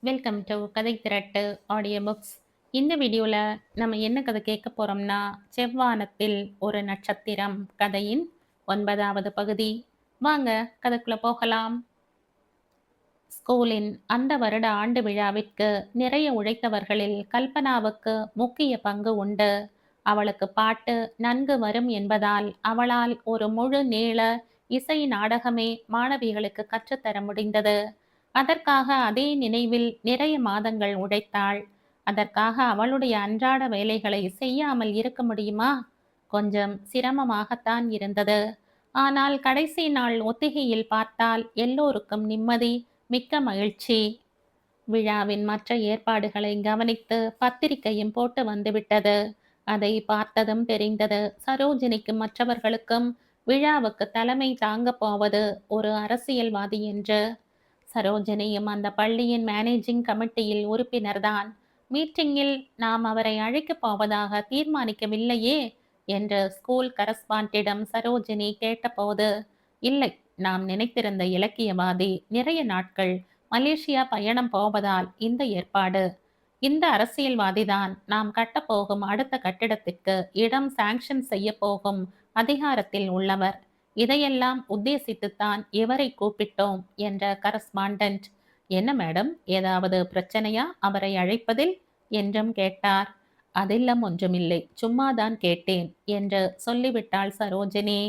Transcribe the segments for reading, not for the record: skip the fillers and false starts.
Welcome to கதை திரட்டு audio books. இந்த வீடியோவில் நம்ம என்ன கதை கேட்க போகிறோம்னா, செவ்வானத்தில் ஒரு நட்சத்திரம் கதையின் 9வது பகுதி. வாங்க கதைக்குள்ள போகலாம். ஸ்கூலின் அந்த வருட ஆண்டு விழாவிற்கு நிறைய உழைத்தவர்களில் கல்பனாவுக்கு முக்கிய பங்கு உண்டு. அவளுக்கு பாட்டு நன்கு வரும் என்பதால் அவளால் ஒரு முழு நீள இசை நாடகமே மாணவிகளுக்கு கற்றுத்தர முடிந்தது. அதற்காக அதே நினைவில் நிறைய மாதங்கள் உழைத்தாள். அதற்காக அவளுடைய அன்றாட வேலைகளை செய்யாமல் இருக்க முடியுமா? கொஞ்சம் சிரமமாகத்தான் இருந்தது. ஆனால் கடைசி நாள் ஒத்திகையில் பார்த்தால் எல்லோருக்கும் நிம்மதி, மிக்க மகிழ்ச்சி. விழாவின் மற்ற ஏற்பாடுகளை கவனித்து பத்திரிகையும் போட்டு வந்துவிட்டது. அதை பார்த்ததும் தெரிந்தது, சரோஜினிக்கும் மற்றவர்களுக்கும் விழாவுக்கு தலைமை தாங்கப் போவது ஒரு அரசியல்வாதி என்று. சரோஜினியும் அந்த பள்ளியின் மேனேஜிங் கமிட்டியில் உறுப்பினர்தான். மீட்டிங்கில் நாம் அவரை அழைக்கப் போவதாக தீர்மானிக்கவில்லையே என்று ஸ்கூல் கரஸ்பாண்டிடம் சரோஜினி கேட்டபோது, இல்லை, நாம் நினைத்திருந்த இலக்கியவாதி நிறைய நாட்கள் மலேசியா பயணம் போவதால் இந்த ஏற்பாடு. இந்த அரசியல்வாதிதான் நாம் கட்டப்போகும் அடுத்த கட்டிடத்திற்கு இடம் சாங்ஷன் செய்ய போகும் அதிகாரத்தில் உள்ளவர். இதையெல்லாம் உத்தேசித்துத்தான் இவரை கூப்பிட்டோம் என்ற கரஸ்பாண்டன்ட். என்ன மேடம், ஏதாவது பிரச்சனையா அவரை அழைப்பதில் என்றும் கேட்டார். அதெல்லாம் ஒன்றுமில்லை, சும்மாதான் கேட்டேன் என்று சொல்லிவிட்டாள் சரோஜினி.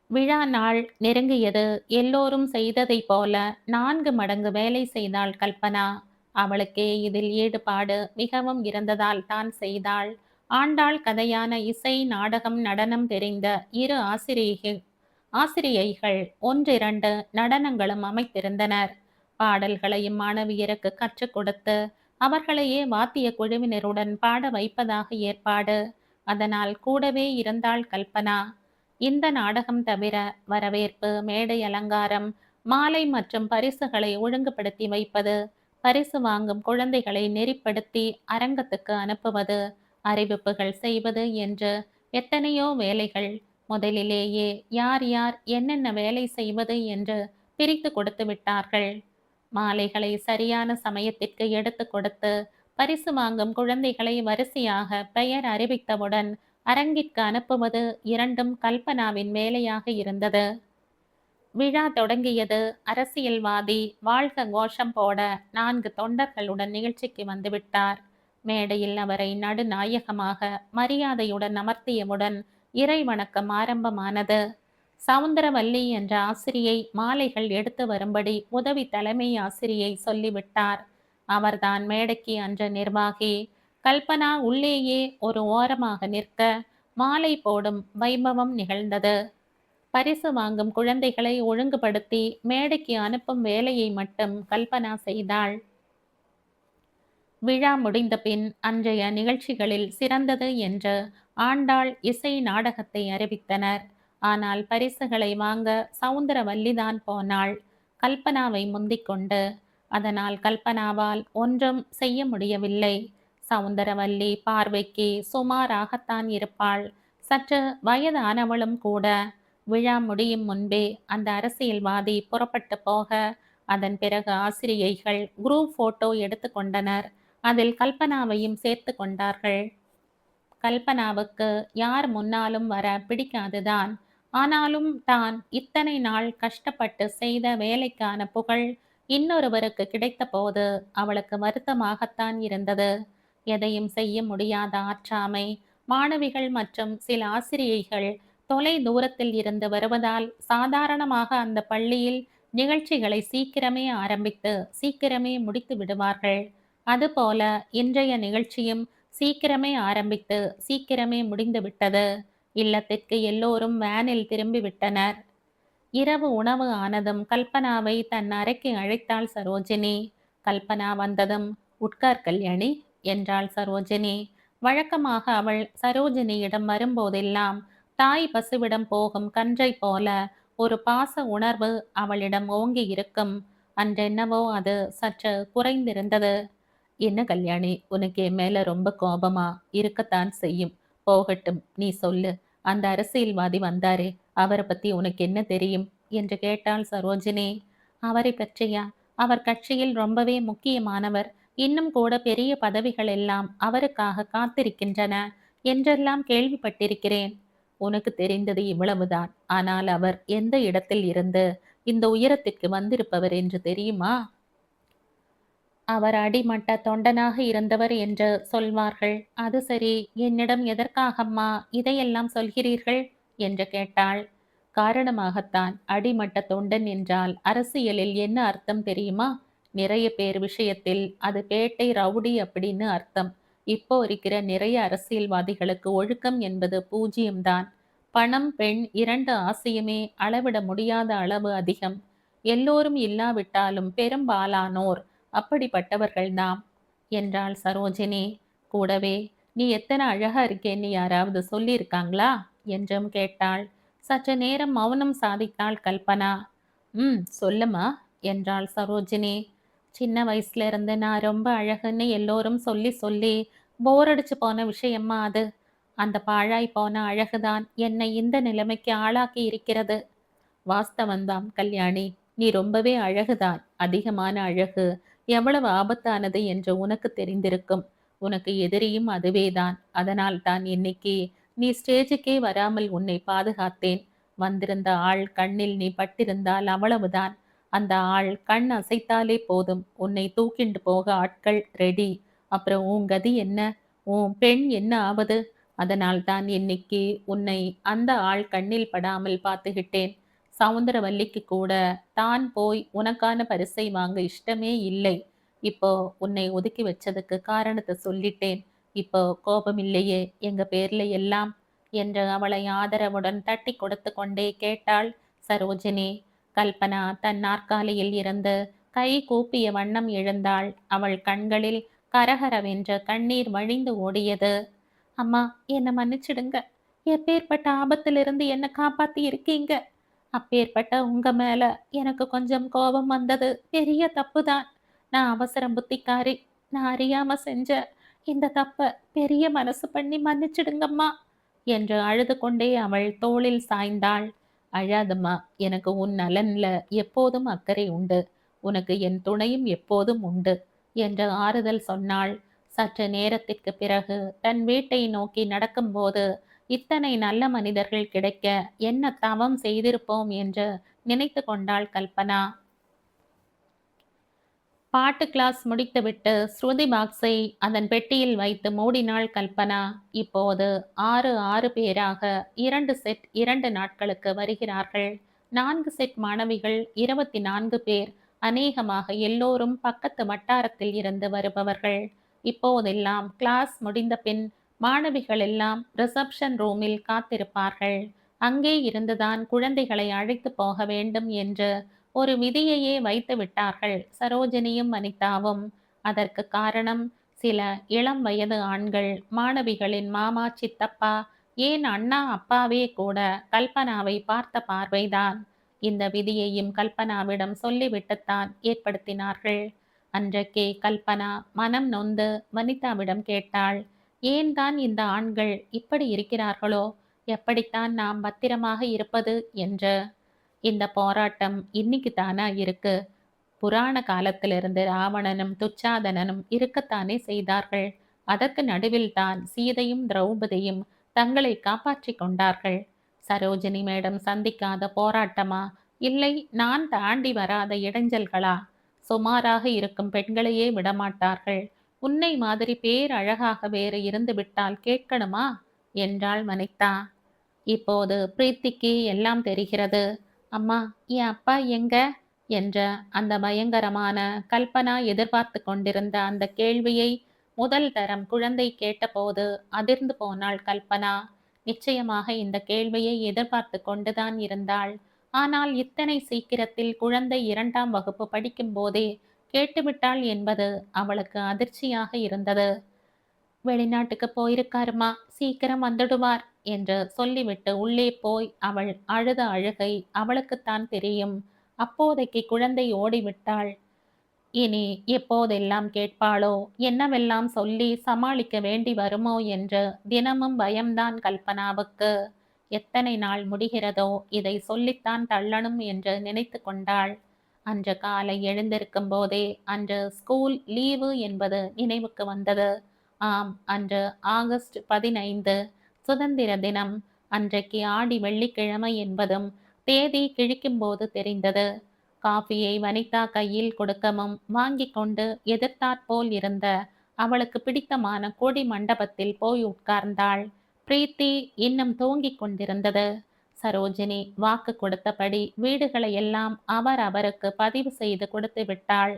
விழா நாள் நெருங்கியது. எல்லோரும் செய்ததைப் போல 4 மடங்கு வேலை செய்தாள் கல்பனா. அவளுக்கே இதில் ஈடுபாடு மிகவும் இருந்ததால் தான் செய்தாள். ஆண்டாள் கதையான இசை, நாடகம், நடனம் தெரிந்த 2 ஆசிரியைகள் 1-2 நடனங்களும் அமைத்திருந்தனர். பாடல்களையும் மாணவியருக்கு கற்றுக் கொடுத்து அவர்களையே வாத்திய குழுவினருடன் பாட வைப்பதாக ஏற்பாடு. அதனால் கூடவே இருந்தாள் கல்பனா. இந்த நாடகம் தவிர வரவேற்பு, மேடை அலங்காரம், மாலை மற்றும் பரிசுகளை ஒழுங்குபடுத்தி வைப்பது, பரிசு வாங்கும் குழந்தைகளை நெறிப்படுத்தி அரங்கத்துக்கு அனுப்புவது, அறிவிப்புகள் செய்வது என்று எத்தனையோ வேலைகள். முதலிலேயே யார் யார் என்னென்ன வேலை செய்வது என்று பிரித்து கொடுத்து விட்டார்கள். மாலைகளை சரியான சமயத்திற்கு எடுத்து கொடுத்து பரிசு வாங்கும் குழந்தைகளை வரிசையாக பெயர் அறிவித்தவுடன் அரங்கிற்கு அனுப்புவது இரண்டும் கல்பனாவின் வேலையாக இருந்தது. விழா தொடங்கியது. அரசியல்வாதி வாழ்க கோஷம் போட 4 தொண்டர்களுடன் நிகழ்ச்சிக்கு வந்துவிட்டார். மேடையில் அவரை நடுநாயகமாக மரியாதையுடன் அமர்த்தியவுடன் இறை வணக்கம் ஆரம்பமானது. சவுந்தரவல்லி என்ற ஆசிரியை மாலைகள் எடுத்து வரும்படி உதவி தலைமை ஆசிரியை சொல்லிவிட்டார். அவர்தான் மேடைக்கு அன்ற நிர்வாகி. கல்பனா உள்ளேயே ஒரு ஓரமாக நிற்க மாலை போடும் வைபவம் நிகழ்ந்தது. பரிசு வாங்கும் குழந்தைகளை ஒழுங்குபடுத்தி மேடைக்கு அனுப்பும் வேலையை மட்டும் கல்பனா செய்தாள். விழா முடிந்த பின் அன்றைய நிகழ்ச்சிகளில் சிறந்தது என்று ஆண்டாள் இசை நாடகத்தை அறிவித்தனர். ஆனால் பரிசுகளை வாங்க சவுந்தரவல்லிதான் போனாள், கல்பனாவை முந்திக்கொண்டு. அதனால் கல்பனாவால் ஒன்றும் செய்ய முடியவில்லை. சவுந்தரவல்லி பார்வைக்கு சுமாராகத்தான் இருப்பாள். சற்று வயதானவளும் கூட. விழா முடியும் முன்பே அந்த அரசியல்வாதி புறப்பட்டு போக, அதன் பிறகு ஆசிரியைகள் குரூப் போட்டோ எடுத்து கொண்டனர். அதில் கல்பனாவையும் சேர்த்து கொண்டார்கள். கல்பனாவுக்கு யார் முன்னாலும் வர பிடிக்காதுதான். ஆனாலும் தான் இத்தனை நாள் கஷ்டப்பட்டு செய்த வேலைக்கான புகழ் இன்னொருவருக்கு கிடைத்த போது அவளுக்கு வருத்தமாகத்தான் இருந்தது. எதையும் செய்ய முடியாத ஆற்றாமை. மாணவிகள் மற்றும் சில ஆசிரியைகள் தொலை தூரத்தில் இருந்து வருவதால் சாதாரணமாக அந்த பள்ளியில் நிகழ்ச்சிகளை சீக்கிரமே ஆரம்பித்து சீக்கிரமே முடித்து விடுவார்கள். அதுபோல இன்றைய நிகழ்ச்சியும் சீக்கிரமே ஆரம்பித்து சீக்கிரமே முடிந்து விட்டது. இல்லத்திற்கு எல்லோரும் வேனில் திரும்பி விட்டனர். இரவு உணவு ஆனதும் கல்பனாவை தன் அறைக்கு அழைத்தாள் சரோஜினி. கல்பனா வந்ததும், உட்கார் கல்யாணி என்றாள் சரோஜினி. வழக்கமாக அவள் சரோஜினியிடம் வரும்போதெல்லாம் தாய் பசுவிடம் போகும் கன்றை போல ஒரு பாச உணர்வு அவளிடம் ஓங்கி இருக்கும். அன்றென்னவோ அது சற்று குறைந்திருந்தது. என்ன கல்யாணி, உனக்கு என் மேல ரொம்ப கோபமா? இருக்கத்தான் செய்யும். போகட்டும், நீ சொல்லு. அந்த அரசியல்வாதி வந்தாரே, அவரை பத்தி உனக்கு என்ன தெரியும் என்று கேட்டாள் சரோஜினி. அவரை பற்றியா? அவர் கட்சியில் ரொம்பவே முக்கியமானவர். இன்னும் கூட பெரிய பதவிகள் எல்லாம் அவருக்காக காத்திருக்கின்றன என்றெல்லாம் கேள்விப்பட்டிருக்கிறேன். உனக்கு தெரிந்தது இவ்வளவுதான். ஆனால் அவர் எந்த இடத்தில் இருந்து இந்த உயரத்திற்கு வந்திருப்பவர் என்று தெரியுமா? அவர் அடிமட்ட தொண்டனாக இருந்தவர் என்று சொல்வார்கள். அது சரி, என்னிடம் எதற்காகம்மா இதையெல்லாம் சொல்கிறீர்கள் என்று கேட்டாள். காரணமாகத்தான். அடிமட்ட தொண்டன் என்றால் அரசியலில் என்ன அர்த்தம் தெரியுமா? நிறைய பேர் விஷயத்தில் அது பேட்டை ரவுடி அப்படின்னு அர்த்தம். இப்போ இருக்கிற நிறைய அரசியல்வாதிகளுக்கு ஒழுக்கம் என்பது பூஜ்யம்தான். பணம், பெண் இரண்டு ஆசையுமே அளவிட முடியாத அளவு அதிகம். எல்லோரும் இல்லாவிட்டாலும் பெரும்பாலானோர் அப்படிப்பட்டவர்கள் நாம் என்றாள் சரோஜினி. கூடவே, நீ எத்தனை அழகா இருக்கேன்னு யாராவது சொல்லியிருக்காங்களா என்றும் கேட்டாள். சற்று நேரம் மௌனம் சாதித்தாள் கல்பனா. சொல்லுமா என்றாள் சரோஜினி. சின்ன வயசுல இருந்து நான் ரொம்ப அழகுன்னு எல்லோரும் சொல்லி சொல்லி போர் அடிச்சு போன விஷயமா அது. அந்த பாழாய் போன அழகுதான் என்னை இந்த நிலைமைக்கு ஆளாக்கி இருக்கிறது. வாஸ்தவந்தான் கல்யாணி. நீ ரொம்பவே அழகுதான். அதிகமான அழகு எவ்வளவு ஆபத்தானது என்று உனக்கு தெரிந்திருக்கும். உனக்கு எதிரியும் அதுவேதான். அதனால் தான் இன்னைக்கு நீ ஸ்டேஜுக்கே வராமல் உன்னை பாதுகாத்தேன். வந்திருந்த ஆள் கண்ணில் நீ பட்டிருந்தால் அவ்வளவுதான். அந்த ஆள் கண் அசைத்தாலே போதும், உன்னை தூக்கிண்டு போக ஆட்கள் ரெடி. அப்புறம் உன் கதி என்ன? உன் பெண் என்ன ஆவது? அதனால் தான் இன்னைக்கு உன்னை அந்த ஆள் கண்ணில் படாமல் பார்த்துக்கிட்டேன். சவுந்தரவல்லிக்கு கூட தான் போய் உனக்கான பரிசை வாங்க இஷ்டமே இல்லை. இப்போ உன்னை ஒதுக்கி வச்சதுக்கு காரணத்தை சொல்லிட்டேன். இப்போ கோபம் இல்லையே எங்க பேர்ல எல்லாம் என்று அவளை ஆதரவுடன் தட்டி கொடுத்து கொண்டே கேட்டாள் சரோஜினி. கல்பனா தன் நாற்காலியில் இருந்து கை கூப்பிய வண்ணம் எழுந்தாள். அவள் கண்களில் கரகரவென்ற கண்ணீர் வழிந்து ஓடியது. அம்மா, என்னை மன்னிச்சிடுங்க. எப்பேற்பட்ட ஆபத்திலிருந்து என்னை காப்பாத்தி இருக்கீங்க. அப்பேற்பட்ட உங்க மேல எனக்கு கொஞ்சம் கோபம் வந்தது பெரிய தப்புதான். நான் அவசரம் புத்திக்காரி. நான் அறியாம செஞ்ச இந்த தப்ப பெரிய மனசு பண்ணி மன்னிச்சிடுங்கம்மா என்று அழுது கொண்டே அவள் தோளில் சாய்ந்தாள். அழாதம்மா, எனக்கு உன் நலன்ல எப்போதும் அக்கறை உண்டு. உனக்கு என் துணையும் எப்போதும் உண்டு என்று ஆறுதல் சொன்னாள். சற்று நேரத்திற்கு பிறகு தன் வீட்டை நோக்கி நடக்கும்போது இத்தனை நல்ல மனிதர்கள் கிடைக்க என்ன தவம் செய்திருப்போம் என்று நினைத்து கொண்டாள் கல்பனா. பாட்டு கிளாஸ் முடித்துவிட்டு ஸ்ருதி பாக்ஸை அதன் பெட்டியில் வைத்து மூடினாள் கல்பனா. இப்போது ஆறு பேராக 2 செட் 2 நாட்களுக்கு வருகிறார்கள். 4 செட் மாணவிகள் 24 பேர். அநேகமாக எல்லோரும் பக்கத்து வட்டாரத்தில் இருந்து வருபவர்கள். இப்போதெல்லாம் கிளாஸ் முடிந்த பின் மாணவிகள் எல்லாம் ரிசப்ஷன் ரூமில் காத்திருப்பார்கள். அங்கே இருந்துதான் குழந்தைகளை அழைத்து போக வேண்டும் என்று ஒரு விதியையே வைத்து விட்டார்கள் சரோஜினியும் வனிதாவும். அதற்கு காரணம், சில இளம் வயது ஆண்கள் மாணவிகளின் மாமா, சித்தப்பா, ஏன் அண்ணா அப்பாவே கூட கல்பனாவை பார்த்த பார்வைதான். இந்த விதியையும் கல்பனாவிடம் சொல்லிவிட்டுத்தான் ஏற்படுத்தினார்கள். அன்றைக்கே கல்பனா மனம் நொந்து வனிதாவிடம் கேட்டாள். ஏன் தான் இந்த ஆண்கள் இப்படி இருக்கிறார்களோ? எப்படித்தான் நாம் பத்திரமாக இருப்பது என்று. இந்த போராட்டம் இன்னைக்கு தானா இருக்கு. புராண காலத்திலிருந்து ராவணனும் துச்சாதனனும் இருக்கத்தானே செய்தார்கள். அதற்கு நடுவில் தான் சீதையும் திரௌபதியும் தங்களை காப்பாற்றிக் கொண்டார்கள். சரோஜினி மேடம் சந்திக்காத போராட்டமா? இல்லை நான் தாண்டி வராத இடைஞ்சல்களா? சுமாராக இருக்கும் பெண்களையே விடமாட்டார்கள். உன்னை மாதிரி பேரழகாக வேறு இருந்து விட்டால் கேட்கணுமா என்றாள் வனிதா. இப்போது பிரீத்திக்கு எல்லாம் தெரிகிறது. அம்மா, என் அப்பா எங்க என்ற அந்த பயங்கரமான கல்பனா எதிர்பார்த்து கொண்டிருந்த அந்த கேள்வியை முதல் தரம் குழந்தை கேட்டபோது அதிர்ந்து போனாள் கல்பனா. நிச்சயமாக இந்த கேள்வியை எதிர்பார்த்து கொண்டுதான் இருந்தாள். ஆனால் இத்தனை சீக்கிரத்தில் குழந்தை 2ஆம் வகுப்பு படிக்கும் போதே கேட்டுவிட்டாள் என்பது அவளுக்கு அதிர்ச்சியாக இருந்தது. வெளிநாட்டுக்கு போயிருக்காருமா, சீக்கிரம் வந்துடுவார் என்று சொல்லிவிட்டு உள்ளே போய் அவள் அழுத அழுகை அவளுக்குத்தான் தெரியும். அப்போதைக்கு குழந்தை ஓடிவிட்டாள். இனி எப்போதெல்லாம் கேட்பாளோ, என்னவெல்லாம் சொல்லி சமாளிக்க வேண்டி வருமோ என்று தினமும் பயம்தான் கல்பனாவுக்கு. எத்தனை நாள் முடிகிறதோ இதை சொல்லித்தான் தள்ளணும் என்று நினைத்து கொண்டாள். அன்று காலை எழுந்திருக்கும் போதே அன்று ஸ்கூல் லீவு என்பது நினைவுக்கு வந்தது. ஆம், அன்று ஆகஸ்ட் 15 சுதந்திர தினம். அன்றைக்கு ஆடி வெள்ளிக்கிழமை என்பதும் தேதி கிழிக்கும்போது தெரிந்தது. காஃபியை வனிதா கையில் கொடுக்கவும் வாங்கிக் கொண்டு எதிர்த்தாற்போல் இருந்த அவளுக்கு பிடித்தமான கொடி மண்டபத்தில் போய் உட்கார்ந்தாள். பிரீத்தி இன்னும் தூங்கிக் கொண்டிருந்தது. சரோஜினி வாக்கு கொடுத்தபடி வீடுகளை எல்லாம் அவர் அவருக்கு பதிவு செய்து கொடுத்து விட்டாள்.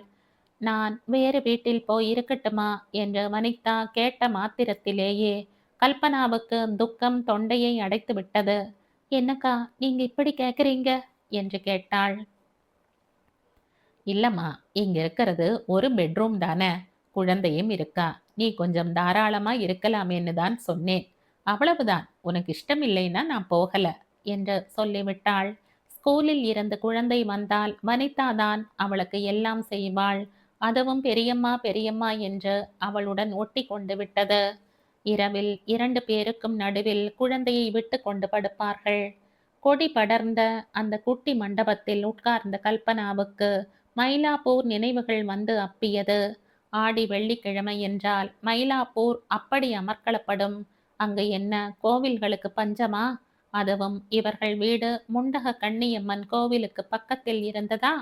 நான் வேறு வீட்டில் போய் இருக்கட்டுமா என்று வனிதா கேட்ட மாத்திரத்திலேயே கல்பனாவுக்கு துக்கம் தொண்டையை அடைத்து விட்டது. என்னக்கா நீங்க இப்படி கேக்குறீங்க என்று கேட்டாள். இல்லம்மா, இங்க இருக்கிறது ஒரு பெட்ரூம் தானே, குழந்தையும் இருக்கா, நீ கொஞ்சம் தாராளமா இருக்கலாமேன்னு தான் சொன்னேன். அவ்வளவுதான், உனக்கு இஷ்டம் இல்லைன்னா நான் போகல என்று சொல்லிவிட்டாள். ஸ்கூலில் இருந்து குழந்தை வந்தால் வனிதா தான் அவளுக்கு எல்லாம் செய்வாள். அதுவும் பெரியம்மா பெரியம்மா என்று அவளுடன் ஒட்டி கொண்டு விட்டது. இரவில் 2 பேருக்கும் நடுவில் குழந்தையை விட்டு கொண்டு படுப்பார்கள். கொடி படர்ந்த அந்த குட்டி மண்டபத்தில் உட்கார்ந்த கல்பனாவுக்கு மயிலாப்பூர் நினைவுகள் வந்து அப்பியது. ஆடி வெள்ளிக்கிழமை என்றால் மயிலாப்பூர் அப்படி அமர்க்களப்படும். அங்கு என்ன கோவில்களுக்கு பஞ்சமா? அதுவும் இவர்கள் வீடு முண்டக கண்ணியம்மன் கோவிலுக்கு பக்கத்தில் இருந்ததா?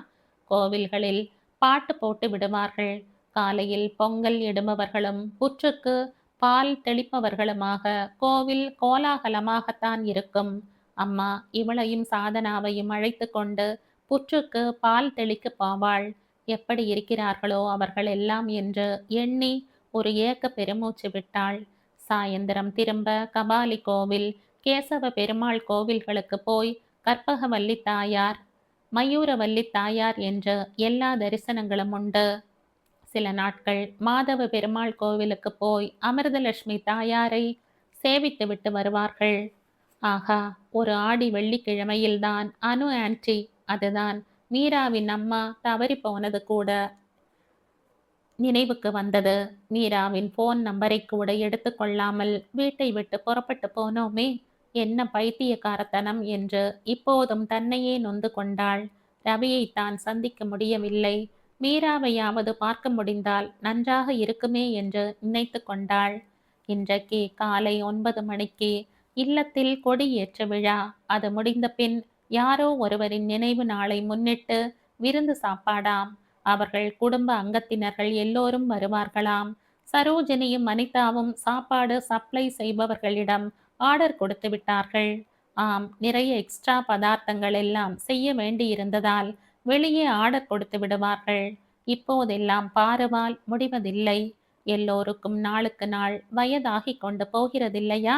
கோவில்களில் பாட்டு போட்டு விடுவார்கள். காலையில் பொங்கல் இடுபவர்களும் புற்றுக்கு பால் தெளிப்பவர்களுமாக கோவில் கோலாகலமாகத்தான் இருக்கும். அம்மா இவளையும் சாதனாவையும் அழைத்து கொண்டு புற்றுக்கு பால் தெளிக்க போவாள். எப்படி இருக்கிறார்களோ அவர்கள் எல்லாம் என்று எண்ணி ஒரு ஏக்க பெருமூச்சு விட்டாள். சாயந்தரம் திரும்ப கபாலி கோவில், கேசவ பெருமாள் கோவில்களுக்கு போய் கற்பகவல்லி தாயார், மயூரவல்லி தாயார் என்று எல்லா தரிசனங்களும் உண்டு. சில நாட்கள் மாதவ பெருமாள் கோவிலுக்கு போய் அமிர்தலட்சுமி தாயாரை சேவித்து விட்டு வருவார்கள். ஆகா, ஒரு ஆடி வெள்ளிக்கிழமையில்தான் அனு ஆன்டி, அதுதான் மீராவின் அம்மா தவறி போனது கூட நினைவுக்கு வந்தது. மீராவின் போன் நம்பரை கூட எடுத்துக்கொள்ளாமல் வீட்டை விட்டு புறப்பட்டு போனோமே, என்ன பைத்தியக்காரத்தனம் என்று இப்போதும் தன்னையே நொந்து கொண்டாள். ரவியை தான் சந்திக்க முடியவில்லை. மீராவையாவது பார்க்க முடிந்தால் நன்றாக இருக்குமே என்று நினைத்து கொண்டாள். இன்றைக்கு காலை 9 மணிக்கு இல்லத்தில் கொடியேற்ற விழா. அது முடிந்த பின் யாரோ ஒருவரின் நினைவு நாளை முன்னிட்டு விருந்து சாப்பாடாம். அவர்கள் குடும்ப அங்கத்தினர்கள் எல்லோரும் வருவார்களாம். சரோஜினியும் வனிதாவும் சாப்பாடு சப்ளை செய்பவர்களிடம் ஆர்டர் கொடுத்து விட்டார்கள். ஆம், நிறைய எக்ஸ்ட்ரா பதார்த்தங்கள் எல்லாம் செய்ய வேண்டியிருந்ததால் வெளியே ஆர்டர் கொடுத்து விடுவார்கள். இப்போதெல்லாம் பாருவால் முடிவதில்லை. எல்லோருக்கும் நாளுக்கு நாள் வயதாகிக் கொண்டு போகிறதில்லையா?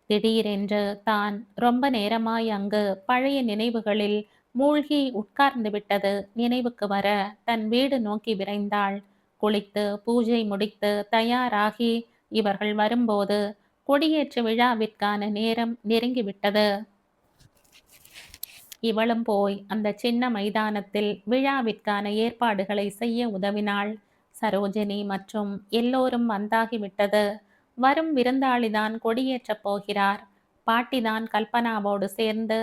திடீரென்று தான் ரொம்ப நேரமாய் அங்கு பழைய நினைவுகளில் மூழ்கி உட்கார்ந்து விட்டது நினைவுக்கு வர தன் வீடு நோக்கி விரைந்தாள். குளித்து பூஜை முடித்து தயாராகி இவர்கள் வரும்போது கொடியேற்று விழாவிற்கான நேரம் நெருங்கிவிட்டது. இவளும் போய் அந்த சின்ன மைதானத்தில் விழாவிற்கான ஏற்பாடுகளை செய்ய உதவினாள். சரோஜினி மற்றும் எல்லோரும் வந்தாகிவிட்டது. வரும் விருந்தாளிதான் கொடியேற்றப் போகிறார். பாட்டிதான் கல்பனாவோடு சேர்ந்து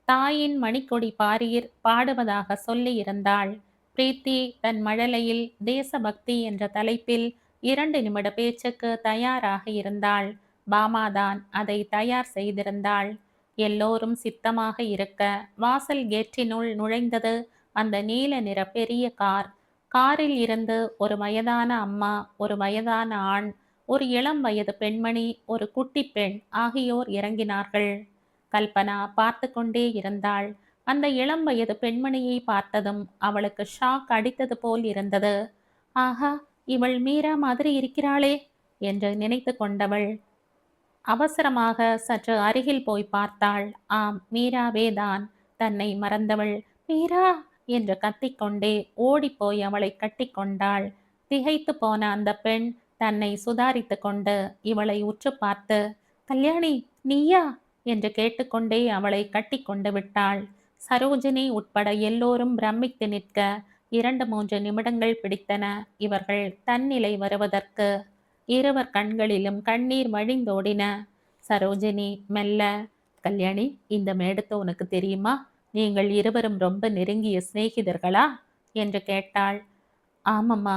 தாயின் மணிக்கொடி பாரீர் பாடுவதாக சொல்லி இருந்தாள். பிரீத்தி தன் மழலையில் தேசபக்தி என்ற தலைப்பில் 2 நிமிட பேச்சுக்கு தயாராக இருந்தாள். பாமாதான் அதை தயார் செய்திருந்தாள். எல்லோரும் சித்தமாக இருக்க வாசல் கேட்டினுள் நுழைந்தது அந்த நீல நிற பெரிய கார். காரில் இருந்து ஒரு வயதான அம்மா, ஒரு வயதான ஆண், ஒரு இளம் வயது பெண்மணி, ஒரு குட்டி பெண் ஆகியோர் இறங்கினார்கள். கல்பனா பார்த்து கொண்டே இருந்தாள். அந்த இளம் வயது பெண்மணியை பார்த்ததும் அவளுக்கு ஷாக் அடித்தது போல் இருந்தது. ஆஹா, இவள் மீரா மாதிரி இருக்கிறாளே என்று நினைத்து கொண்டவள் அவசரமாக சற்று அருகில் போய் பார்த்தாள். ஆம், மீராவேதான். தன்னை மறந்தவள் மீரா என்று கத்திக்கொண்டே ஓடிப்போய் அவளை கட்டிக்கொண்டாள். திகைத்து போன அந்த பெண் தன்னை சுதாரித்து கொண்டு இவளை உற்று பார்த்து, கல்யாணி நீயா என்று கேட்டுக்கொண்டே அவளை கட்டி கொண்டு விட்டாள். சரோஜினி உட்பட எல்லோரும் பிரமித்து நிற்க 2-3 நிமிடங்கள் பிடித்தன இவர்கள் தன்னிலை வருவதற்கு. இருவர் கண்களிலும் கண்ணீர் வழிந்தோடின. சரோஜினி மெல்ல, கல்யாணி இந்த மேடத்தை உனக்கு தெரியுமா? நீங்கள் இருவரும் ரொம்ப நெருங்கிய சிநேகிதர்களா என்று கேட்டாள். ஆமம்மா,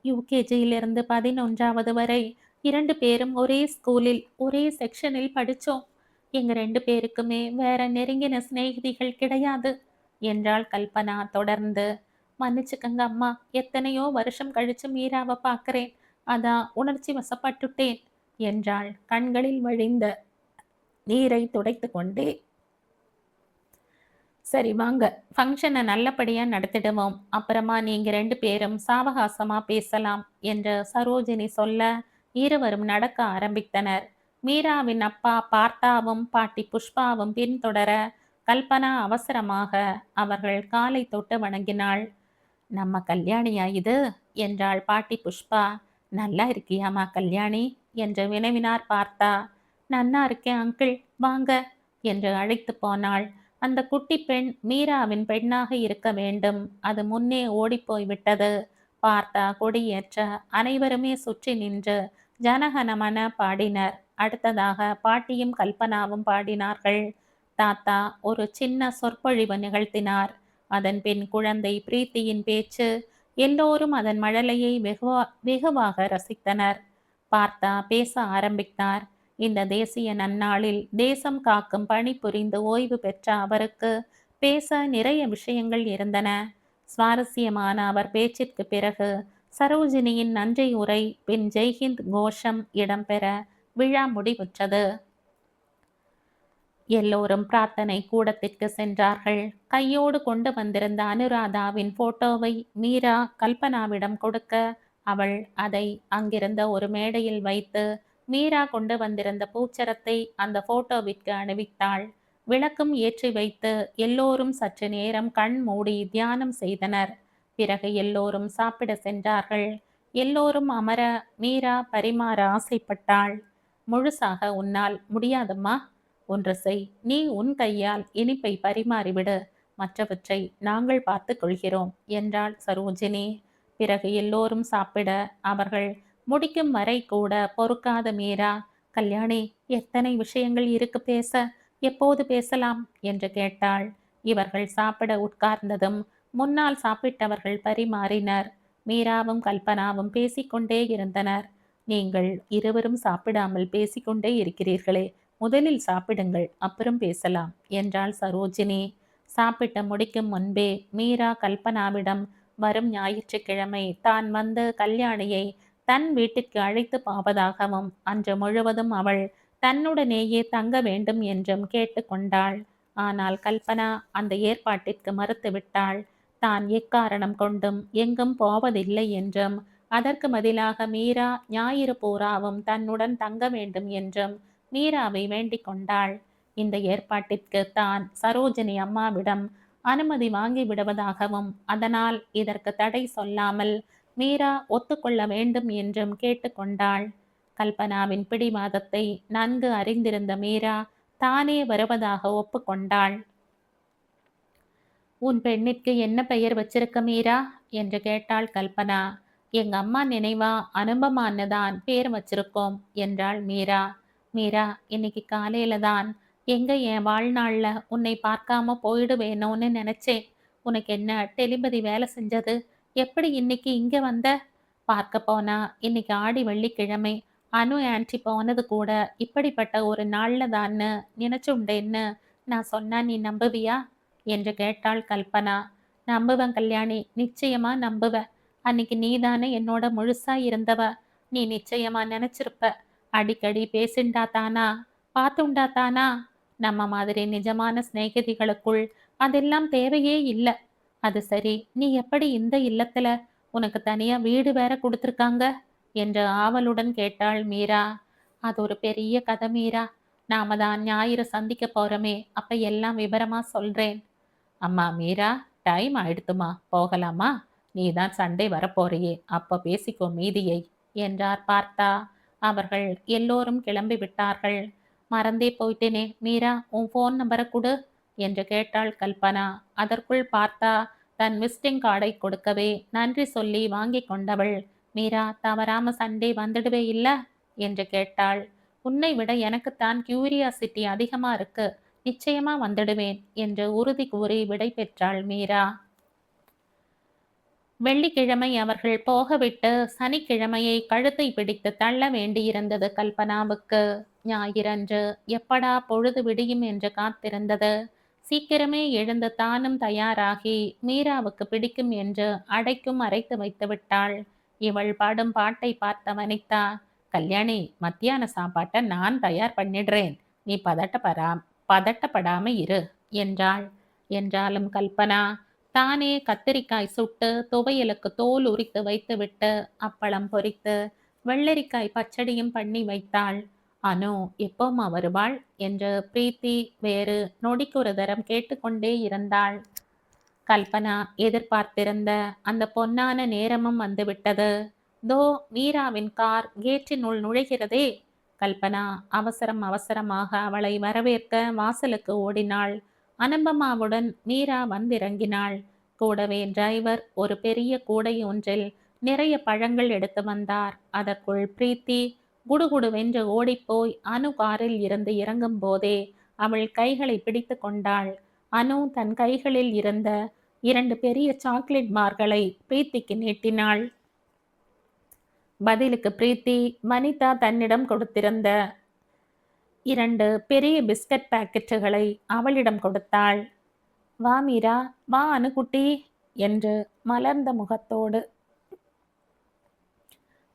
யூகேஜியிலிருந்து 11வது வரை 2 பேரும் ஒரே ஸ்கூலில் ஒரே செக்ஷனில் படிச்சோம். எங்க 2 பேருக்குமே வேற நெருங்கின சிநேகிதிகள் கிடையாது என்றாள் கல்பனா தொடர்ந்து. மன்னிச்சுக்கங்க அம்மா, எத்தனையோ வருஷம் கழிச்சு மீராவை பார்க்கிறேன். அதான் உணர்ச்சி வசப்பட்டுட்டேன் என்றாள் கண்களில் வழிந்த நீரை துடைத்து கொண்டே. சரி வாங்க, ஃபங்க்ஷனை நல்லபடியா நடத்திடுவோம். அப்புறமா நீங்க 2 பேரும் சாவகாசமா பேசலாம் என்று சரோஜினி சொல்ல இருவரும் நடக்க ஆரம்பித்தனர். மீராவின் அப்பா பார்த்தாவும் பாட்டி புஷ்பாவும் பின்தொடர கல்பனா அவசரமாக அவர்கள் காலை தொட்டு வணங்கினாள். நம்ம கல்யாணியா இது என்றாள் பாட்டி புஷ்பா. நல்லா இருக்கியாமா கல்யாணி என்று வினவினார் பார்த்தா. நன்னா இருக்கேன் அங்கிள், வாங்க என்று அழைத்து போனாள். அந்த குட்டி பெண் மீராவின் பெண்ணாக இருக்க வேண்டும். அது முன்னே ஓடிப்போய் விட்டது. பார்த்தா கொடியேற்ற அனைவருமே சுற்றி நின்று ஜனகனமன பாடினர். அடுத்ததாக பாட்டியும் கல்பனாவும் பாடினார்கள். தாத்தா ஒரு சின்ன சொற்பொழிவு நிகழ்த்தினார். அதன் பின் குழந்தை பிரீத்தியின் பேச்சு. எல்லோரும் அதன் மழலையை வெகுவாக ரசித்தனர். பார்த்தா பேச ஆரம்பித்தார். இந்த தேசிய நன்னாளில் தேசம் காக்கும் பணி புரிந்து ஓய்வு பெற்ற அவருக்கு பேச நிறைய விஷயங்கள் இருந்தன. சுவாரஸ்யமான அவர் பேச்சிற்கு பிறகு சரோஜினியின் நன்றி உரை, பின் ஜெய்ஹிந்த் கோஷம் இடம்பெற விழா முடிவுற்றது. எல்லோரும் பிரார்த்தனை கூடத்திற்கு சென்றார்கள். கையோடு கொண்டு வந்திருந்த அனுராதாவின் போட்டோவை மீரா கல்பனாவிடம் கொடுக்க அவள் அதை அங்கிருந்த ஒரு மேடையில் வைத்து மீரா கொண்டு வந்திருந்த பூச்சரத்தை அந்த போட்டோவிற்கு அணிவித்தாள். விளக்கும் ஏற்றி வைத்து எல்லோரும் சற்று நேரம் கண் மூடி தியானம் செய்தனர். பிறகு எல்லோரும் சாப்பிட சென்றார்கள். எல்லோரும் அமர மீரா பரிமாற ஆசைப்பட்டாள். முழுசாக உன்னால் முடியாதம்மா, ஒன்று செய், நீ உன் கையால் இனிப்பை பரிமாறிவிடு, மற்றவற்றை நாங்கள் பார்த்து கொள்கிறோம் என்றாள் சரோஜினி. பிறகு எல்லோரும் சாப்பிட அவர்கள் முடிக்கும் வரை கூட பொறுக்காத மீரா, கல்யாணி, எத்தனை விஷயங்கள் இருக்கு பேச, எப்போது பேசலாம் என்று கேட்டாள். இவர்கள் சாப்பிட உட்கார்ந்ததும் முன்னால் சாப்பிட்டவர்கள் பரிமாறினர். மீராவும் கல்பனாவும் பேசிக்கொண்டே இருந்தனர். நீங்கள் இருவரும் சாப்பிடாமல் பேசிக்கொண்டே இருக்கிறீர்களே, முதலில் சாப்பிடுங்கள், அப்புறம் பேசலாம் என்றாள் சரோஜினி. சாப்பிட்டு முடிக்கும் முன்பே மீரா கல்பனாவிடம் வரும் ஞாயிற்றுக்கிழமை தான் வந்து கல்யாணியை தன் வீட்டுக்கு அழைத்து போவதாகவும் அன்று முழுவதும் அவள் தன்னுடனேயே தங்க வேண்டும் என்றும் கேட்டுக்கொண்டாள். ஆனால் கல்பனா அந்த ஏற்பாட்டிற்கு மறுத்துவிட்டாள். தான் எக்காரணம் கொண்டும் எங்கும் போவதில்லை என்றும் அதற்கு பதிலாக மீரா ஞாயிறு பூராவும் தன்னுடன் தங்க வேண்டும் என்றும் மீராவை வேண்டிக் கொண்டாள். இந்த ஏற்பாட்டிற்கு தான் சரோஜினி அம்மாவிடம் அனுமதி வாங்கி விடுவதாகவும் அதனால் இதற்கு தடை சொல்லாமல் மீரா ஒத்துக்கொள்ள வேண்டும் என்றும் கேட்டுக்கொண்டாள். கல்பனாவின் பிடிவாதத்தை நன்கு அறிந்திருந்த மீரா தானே வருவதாக ஒப்புக்கொண்டாள். உன் பெண்ணிற்கு என்ன பெயர் வச்சிருக்க மீரா என்று கேட்டாள் கல்பனா. எங்க அம்மா நினைவா அனுபமான்னு தான் பேர் வச்சிருக்கோம் என்றாள் மீரா. மீரா, இன்னைக்கு காலையில தான் எங்க என் வாழ்நாள்ல உன்னை பார்க்காம போயிடுவேனோன்னு நினைச்சேன். உனக்கு என்ன டெலிபதி வேலை செஞ்சது? எப்படி இன்னைக்கு இங்க வந்த? பார்க்க போனா இன்னைக்கு ஆடி வெள்ளிக்கிழமை. அனு ஆன்ட்டி போனது கூட இப்படிப்பட்ட ஒரு நாள்ல தான்னு நினைச்சுண்டேன்னு நான் சொன்னா நீ நம்புவியா என்று கேட்டாள் கல்பனா. நம்புவேன் கல்யாணி, நிச்சயமா நம்புவேன். அன்னைக்கு நீதானே என்னோட முழுசா இருந்தவ. நீ நிச்சயமா நினைச்சிருப்ப. அடிக்கடி பேசிண்டா தானா, பார்த்துண்டா தானா? நம்ம மாதிரி நிஜமான சிநேகிதிகளுக்குள் அதெல்லாம் தேவையே இல்லை. அது சரி, நீ எப்படி இந்த இல்லத்துல உனக்கு தனியா வீடு வேற கொடுத்துருக்காங்க என்று ஆவலுடன் கேட்டாள் மீரா. அது ஒரு பெரிய கதை மீரா. நாம தான் ஞாயிறு சந்திக்க போறோமே, அப்ப எல்லாம் விவரமா சொல்றேன். அம்மா மீரா, டைம் ஆயிடுத்துமா, போகலாமா? நீ தான் சண்டே வரப்போறியே, அப்ப பேசிக்கோ மீதியை என்றார் பார்த்தா. அவர்கள் எல்லோரும் கிளம்பி விட்டார்கள். மறந்தே போயிட்டேனே மீரா, உன் ஃபோன் நம்பரை கொடு என்று கேட்டாள் கல்பனா. அதற்குள் பார்த்தா தன் விசிட்டிங் கார்டை கொடுக்கவே நன்றி சொல்லி வாங்கி கொண்டவள், மீரா, தவறாம சண்டே வந்துடுவே இல்ல என்று கேட்டாள். உன்னை விட எனக்குத்தான் கியூரியாசிட்டி அதிகமா இருக்கு. நிச்சயமா வந்துடுவேன் என்று உறுதி கூறி விடை பெற்றாள் மீரா. வெள்ளிக்கிழமை அவர்கள் போகவிட்டு சனிக்கிழமையை கழுத்தை பிடித்து தள்ள வேண்டியிருந்தது கல்பனாவுக்கு. ஞாயிறன்று எப்படா பொழுது விடியும் என்று காத்திருந்தது. சீக்கிரமே எழுந்து தானும் தயாராகி மீராவுக்கு பிடிக்கும் என்று அடைக்கும் அரைத்து வைத்து விட்டாள். இவள் பாடும் பாட்டை பார்த்த வனிதா, கல்யாணி, மத்தியான சாப்பாட்டை நான் தயார் பண்ணிடுறேன், நீ பதட்டப்படாம இரு என்றாள். என்றாலும் கல்பனா தானே கத்தரிக்காய் சுட்டு துவையலுக்கு தோல் உரித்து வைத்துவிட்டு அப்பளம் பொரித்து வெள்ளரிக்காய் பச்சடியும் பண்ணி வைத்தாள். அனு எப்போம்மா வருவாள் என்று பிரீத்தி வேறு நொடிக்கொரு தரம் கேட்டுக்கொண்டே இருந்தாள். கல்பனா எதிர்பார்த்திருந்த அந்த பொன்னான நேரமும் வந்துவிட்டது. தோ மீராவின் கார் கேட்டினுள் நுழைகிறதே. கல்பனா அவசரமாக அவளை வரவேற்க வாசலுக்கு ஓடினாள். அனுபமாவுடன் மீரா வந்திறங்கினாள். கூடவே டிரைவர் ஒரு பெரிய கூடை ஒன்றில் நிறைய பழங்கள் எடுத்து வந்தார். அதற்குள் பிரீத்தி குடுகுடுவென்று ஓடிப்போய் அனு காரில் இருந்து இறங்கும் போதே அவள் கைகளை பிடித்து கொண்டாள். அனு தன் கைகளில் இருந்த 2 பெரிய சாக்லேட் பார்களை பிரீத்திக்கு நீட்டினாள். பதிலுக்கு பிரீத்தி வனிதா தன்னிடம் கொடுத்திருந்த 2 பெரிய பிஸ்கட் பாக்கெட்டுகளை அவளிடம் கொடுத்தாள். வா மீரா, வா அனுக்குட்டி என்று மலர்ந்த முகத்தோடு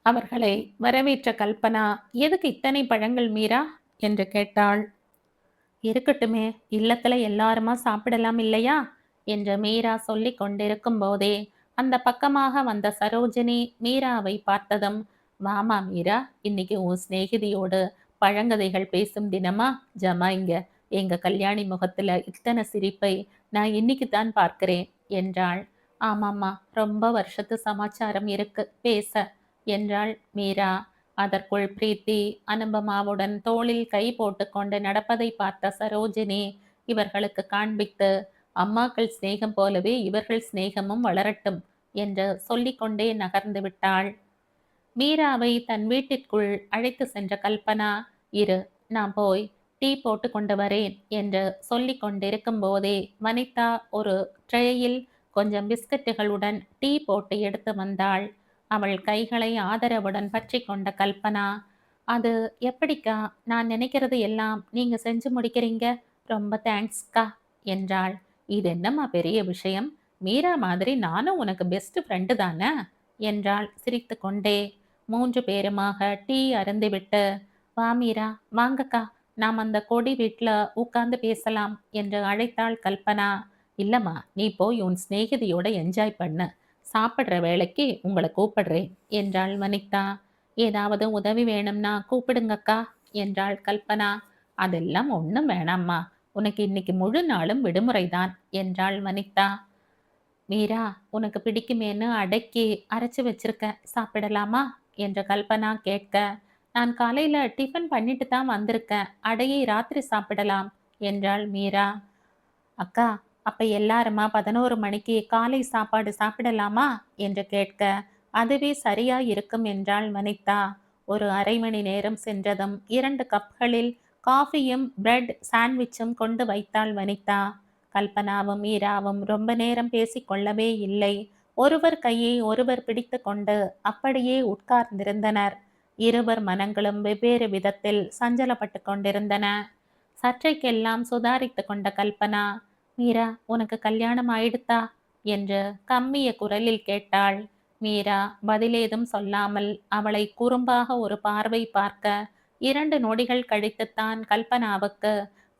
அவர்களை வரவேற்ற கல்பனா, எதுக்கு இத்தனை பழங்கள் மீரா என்று கேட்டாள். இருக்கட்டுமே, இல்லத்துல எல்லாருமா சாப்பிடலாம் இல்லையா என்று மீரா சொல்லி கொண்டிருக்கும் போதே அந்த பக்கமாக வந்த சரோஜினி மீராவை பார்த்ததும், வாமா மீரா, இன்னைக்கு உன் சிநேகிதியோடு பழங்கதைகள் பேசும் தினமா, ஜமாயிங்க, எங்க கல்யாணி முகத்துல இத்தனை சிரிப்பை நான் இன்னைக்கு தான் பார்க்கிறேன் என்றாள். ஆமாம்மா, ரொம்ப வருஷத்து சமாச்சாரம் இருக்கு பேச என்றாள் மீரா. அதற்குள் பிரீத்தி அனுபமாவுடன் தோளில் கை போட்டுக்கொண்டு நடப்பதை பார்த்த சரோஜினி இவர்களுக்கு காண்பித்து, அம்மாக்கள் சிநேகம் போலவே இவர்கள் சிநேகமும் வளரட்டும் என்று சொல்லிக்கொண்டே நகர்ந்து விட்டாள். மீராவை தன் வீட்டிற்குள் அழைத்து சென்ற கல்பனா, இரு, நான் போய் டீ போட்டு கொண்டு வரேன் என்று சொல்லி கொண்டிருக்கும் போதே வனிதா ஒரு ட்ரேயில் கொஞ்சம் பிஸ்கட்டுகளுடன் டீ போட்டு எடுத்து வந்தாள். அவள் கைகளை ஆதரவுடன் பற்றி கொண்ட கல்பனா, அது எப்படிக்கா, நான் நினைக்கிறது எல்லாம் நீங்க செஞ்சு முடிக்கிறீங்க, ரொம்ப தேங்க்ஸ்க்கா என்றாள். இது என்னம்மா பெரிய விஷயம், மீரா மாதிரி நானும் உனக்கு பெஸ்ட் ஃப்ரெண்டு தானே என்றாள் சிரித்து கொண்டே. 3 பேருமாக டீ அருந்திவிட்டு, வா மீரா, வாங்கக்கா, நாம் அந்த கொடி வீட்டில் உட்கார்ந்து பேசலாம் என்று அழைத்தாள் கல்பனா. இல்லம்மா, நீ போய் உன் சிநேகிதியோட என்ஜாய் பண்ணு, சாப்பிட்ற வேளைக்கு உங்களை கூப்பிடுறேன் என்றாள் வனிதா. ஏதாவது உதவி வேணும்னா கூப்பிடுங்கக்கா என்றாள் கல்பனா. அதெல்லாம் ஒன்றும் வேணாம்மா, உனக்கு இன்னைக்கு முழு நாளும் விடுமுறைதான் என்றாள் வனிதா. மீரா, உனக்கு பிடிக்குமேன்னு அடைக்கி அரைச்சி வச்சிருக்க, சாப்பிடலாமா என்று கல்பனா கேட்க, நான் காலையில டிஃபன் பண்ணிட்டு தான் வந்திருக்கேன், அடையை ராத்திரி சாப்பிடலாம் என்றாள் மீரா. அக்கா, அப்ப எல்லாருமா 11 மணிக்கு காலை சாப்பாடு சாப்பிடலாமா என்று கேட்க, அதுவே சரியா இருக்கும் என்றாள் வனிதா. ஒரு அரை மணி நேரம் சென்றதும் 2 கப்களில் காஃபியும் பிரெட் சாண்ட்விச்சும் கொண்டு வைத்தாள் வனிதா. கல்பனாவும் மீராவும் ரொம்ப நேரம் பேசிக்கொள்ளவே இல்லை. ஒருவர் கையை ஒருவர் பிடித்து கொண்டு அப்படியே உட்கார்ந்திருந்தனர். இருவர் மனங்களும் வெவ்வேறு விதத்தில் சஞ்சலப்பட்டு கொண்டிருந்தன. சற்றைக்கெல்லாம் சுதாரித்து கொண்ட கல்பனா, மீரா, உனக்கு கல்யாணம் ஆயிடுத்தா என்று கம்மிய குரலில் கேட்டாள். மீரா பதிலேதும் சொல்லாமல் அவளை குறும்பாக ஒரு பார்வை பார்க்க 2 நொடிகள் கழித்துத்தான் கல்பனாவுக்கு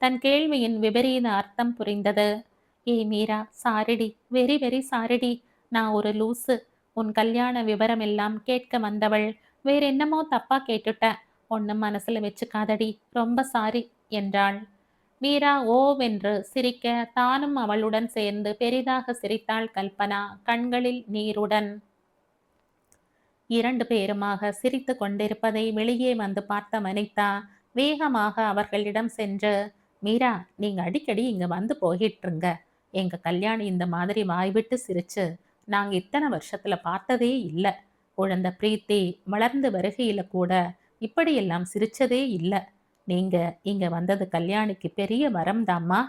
தன் கேள்வியின் விபரீத அர்த்தம் புரிந்தது. ஏய் மீரா, சாரிடி, வெரி வெரி சாரிடி, நான் ஒரு லூசு. உன் கல்யாண விவரம் எல்லாம் கேட்க வந்தவள் வேற என்னமோ தப்பா கேட்டுட்ட, ஒன்னும் மனசுல வச்சுக்காதடி, ரொம்ப சாரி என்றாள். மீரா ஓவென்று சிரிக்க தானும் அவளுடன் சேர்ந்து பெரிதாக சிரித்தாள் கல்பனா, கண்களில் நீருடன். 2 பேருமாக சிரித்து கொண்டிருப்பதை வெளியே வந்து பார்த்த வனிதா வேகமாக அவர்களிடம் சென்று, மீரா, நீங்க அடிக்கடி இங்க வந்து போயிட்டுருங்க, எங்க கல்யாணி இந்த மாதிரி வாய்விட்டு சிரிச்சு நாங்க இத்தனை வருஷத்துல பார்த்ததே இல்லை. குழந்தை பிரீத்தி வளர்ந்து வருகையில கூட இப்படியெல்லாம் சிரிச்சதே இல்லை. நீங்க இங்க வந்தது கல்யாணிக்கு பெரிய வரம் தாம்மா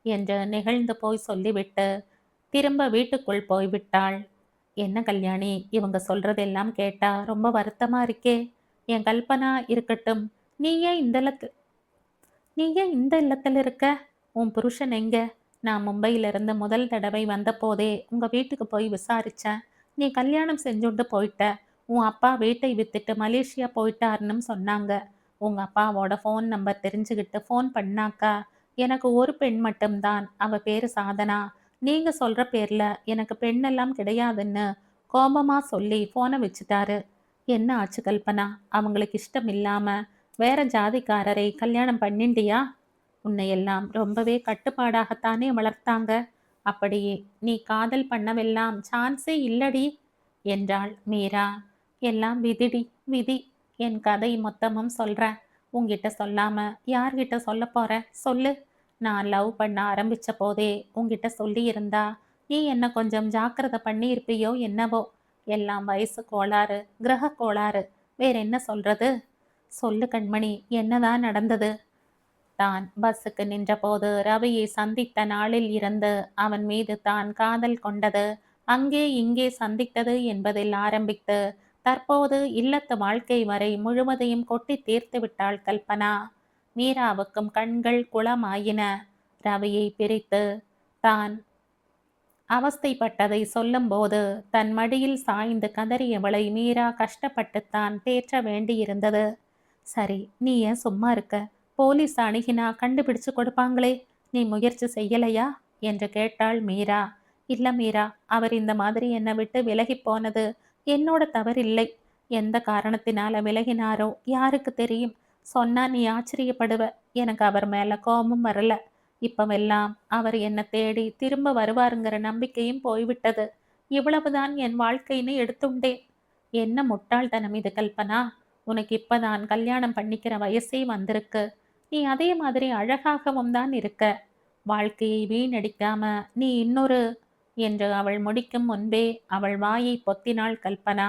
என்று நெகிழ்ந்து போய் சொல்லிவிட்டு திரும்ப வீட்டுக்குள் போய்விட்டாள். என்ன கல்யாணி, இவங்க சொல்றதெல்லாம் கேட்டா ரொம்ப வருத்தமா இருக்கே. என் கல்பனா இருக்கட்டும், நீ ஏன் இந்த இல்லத்து நீ ஏன் இந்த இல்லத்துல இருக்க? உன் புருஷன் எங்க? நான் மும்பையில இருந்து முதல் தடவை வந்த போதே உங்க வீட்டுக்கு போய் விசாரிச்சேன். நீ கல்யாணம் செஞ்சுண்டு போயிட்ட. உன் அப்பா வீட்டை வித்துட்டு மலேசியா போயிட்டாருன்னு சொன்னாங்க. உங்க அப்பாவோட ஃபோன் நம்பர் தெரிஞ்சுக்கிட்டு ஃபோன் பண்ணாக்கா, எனக்கு ஒரு பெண் மட்டும்தான். அவ பேரு சாதனா. நீங்க சொல்ற பேர்ல எனக்கு பெண்ணெல்லாம் கிடையாதுன்னு கோபமா சொல்லி ஃபோனை வச்சுட்டாரு. என்ன ஆச்சு கல்பனா? அவங்களுக்கு இஷ்டம் இல்லாம வேற ஜாதிக்காரரை கல்யாணம் பண்ணிண்டியா? உன்னை எல்லாம் ரொம்பவே கட்டுப்பாடாகத்தானே வளர்த்தாங்க. அப்படி நீ காதல் பண்ணவெல்லாம் சான்ஸே இல்லடி என்றாள் மீரா. எல்லாம் விதிடி, விதி. என் கதை மொத்தமும் சொல்றேன். உன்கிட்ட சொல்லாம யார்கிட்ட சொல்ல போற சொல்லு. நான் லவ் பண்ண ஆரம்பிச்ச போதே உன்கிட்ட சொல்லி இருந்தா நீ என்ன கொஞ்சம் ஜாக்கிரதை பண்ணி இருப்பியோ என்னவோ. எல்லாம் வயசு கோளாறு, கிரக கோளாறு. வேற என்ன சொல்றது? சொல்லு கண்மணி, என்னதான் நடந்தது? தான் பஸ்ஸுக்கு நின்றபோது ரவியை சந்தித்த நாளில் இருந்து அவன் மீது தான் காதல் கொண்டது, அங்கே இங்கே சந்தித்தது என்பதில் ஆரம்பித்து தற்போது இல்லத்து வாழ்க்கை வரை முழுவதையும் கொட்டி தீர்த்து விட்டாள் கல்பனா. மீராவுக்கும் கண்கள் குளமாயின. ரவியை பிரித்து தான் அவஸ்தைப்பட்டதை சொல்லும்போது தன் மடியில் சாய்ந்து கதறியவளை மீரா கஷ்டப்பட்டுத்தான் தேற்ற வேண்டியிருந்தது. சரி, நீ ஏன் சும்மா இருக்க? போலீஸ் அணுகினா கண்டுபிடிச்சு கொடுப்பாங்களே, நீ முயற்சி செய்யலையா என்று கேட்டாள் மீரா. இல்ல மீரா, அவர் இந்த மாதிரி என்னை விட்டு விலகி போனது என்னோட தவறில்லை. எந்த காரணத்தினால விலகினாரோ யாருக்கு தெரியும். சொன்னா நீ ஆச்சரியப்படுவ. எனக்கு அவர் மேல கோபம் வரல. இப்பவெல்லாம் அவர் என்னை தேடி திரும்ப வருவாருங்கிற நம்பிக்கையும் போய்விட்டது. இவ்வளவுதான் என் வாழ்க்கைன்னு எடுத்துண்டேன். என்ன முட்டாள்தனம் இது கல்பனா. உனக்கு இப்பதான் கல்யாணம் பண்ணிக்கிற வயசே வந்திருக்கு. நீ அதே மாதிரி அழகாகவும் தான் இருக்க. வாழ்க்கையை வீணடிக்காம நீ இன்னொரு என்று அவள் முடிக்கும் முன்பே அவள் வாயை பொத்தினாள் கல்பனா.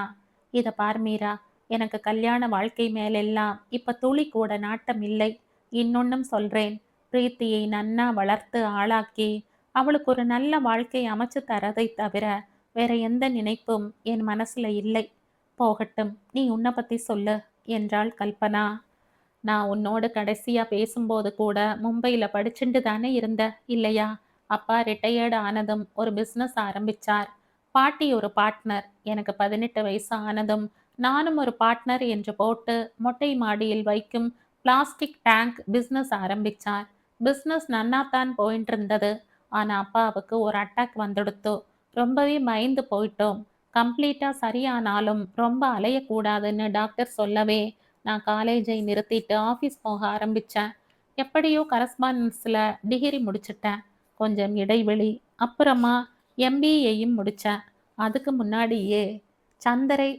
இத பார் மீரா, எனக்கு கல்யாண வாழ்க்கை மேலெல்லாம் இப்ப துளி கூட நாட்டம் இல்லை. இன்னொன்னும் சொல்றேன். பிரீத்தியை நன்னா வளர்த்து ஆளாக்கி அவளுக்கு ஒரு நல்ல வாழ்க்கை அமைச்சு தரதை தவிர வேற எந்த நினைப்பும் என் மனசுல இல்லை. போகட்டும், நீ உன்னை பத்தி சொல்லு என்றாள் கல்பனா. நான் உன்னோடு கடைசியா பேசும்போது கூட மும்பையில படிச்சுட்டு தானே இருந்த இல்லையா? அப்பா ரிட்டையர்டு ஆனதும் ஒரு பிஸ்னஸ் ஆரம்பிச்சார். பாட்டி ஒரு பார்ட்னர். எனக்கு 18 வயசு ஆனதும் நானும் ஒரு பார்ட்னர் என்று போட்டு மொட்டை மாடியில் வைக்கும் பிளாஸ்டிக் டேங்க் பிஸ்னஸ் ஆரம்பிச்சார். பிஸ்னஸ் நன்னாத்தான் போயிட்டு இருந்தது. ஆனா அப்பாவுக்கு ஒரு அட்டாக் வந்துடுத்து. ரொம்பவே பயந்து போயிட்டோம். கம்ப்ளீட்டா சரியானாலும் ரொம்ப அலையக்கூடாதுன்னு டாக்டர் சொல்லவே நான் காலேஜை நிறுத்திட்டு ஆஃபீஸ் போக ஆரம்பிச்சேன். எப்படியோ கரஸ்பாண்டன்ஸில் டிகிரி முடிச்சிட்டேன். கொஞ்சம் இடைவெளி. அப்புறமா எம்பிஏயும் முடித்தேன். அதுக்கு முன்னாடியே சந்தரை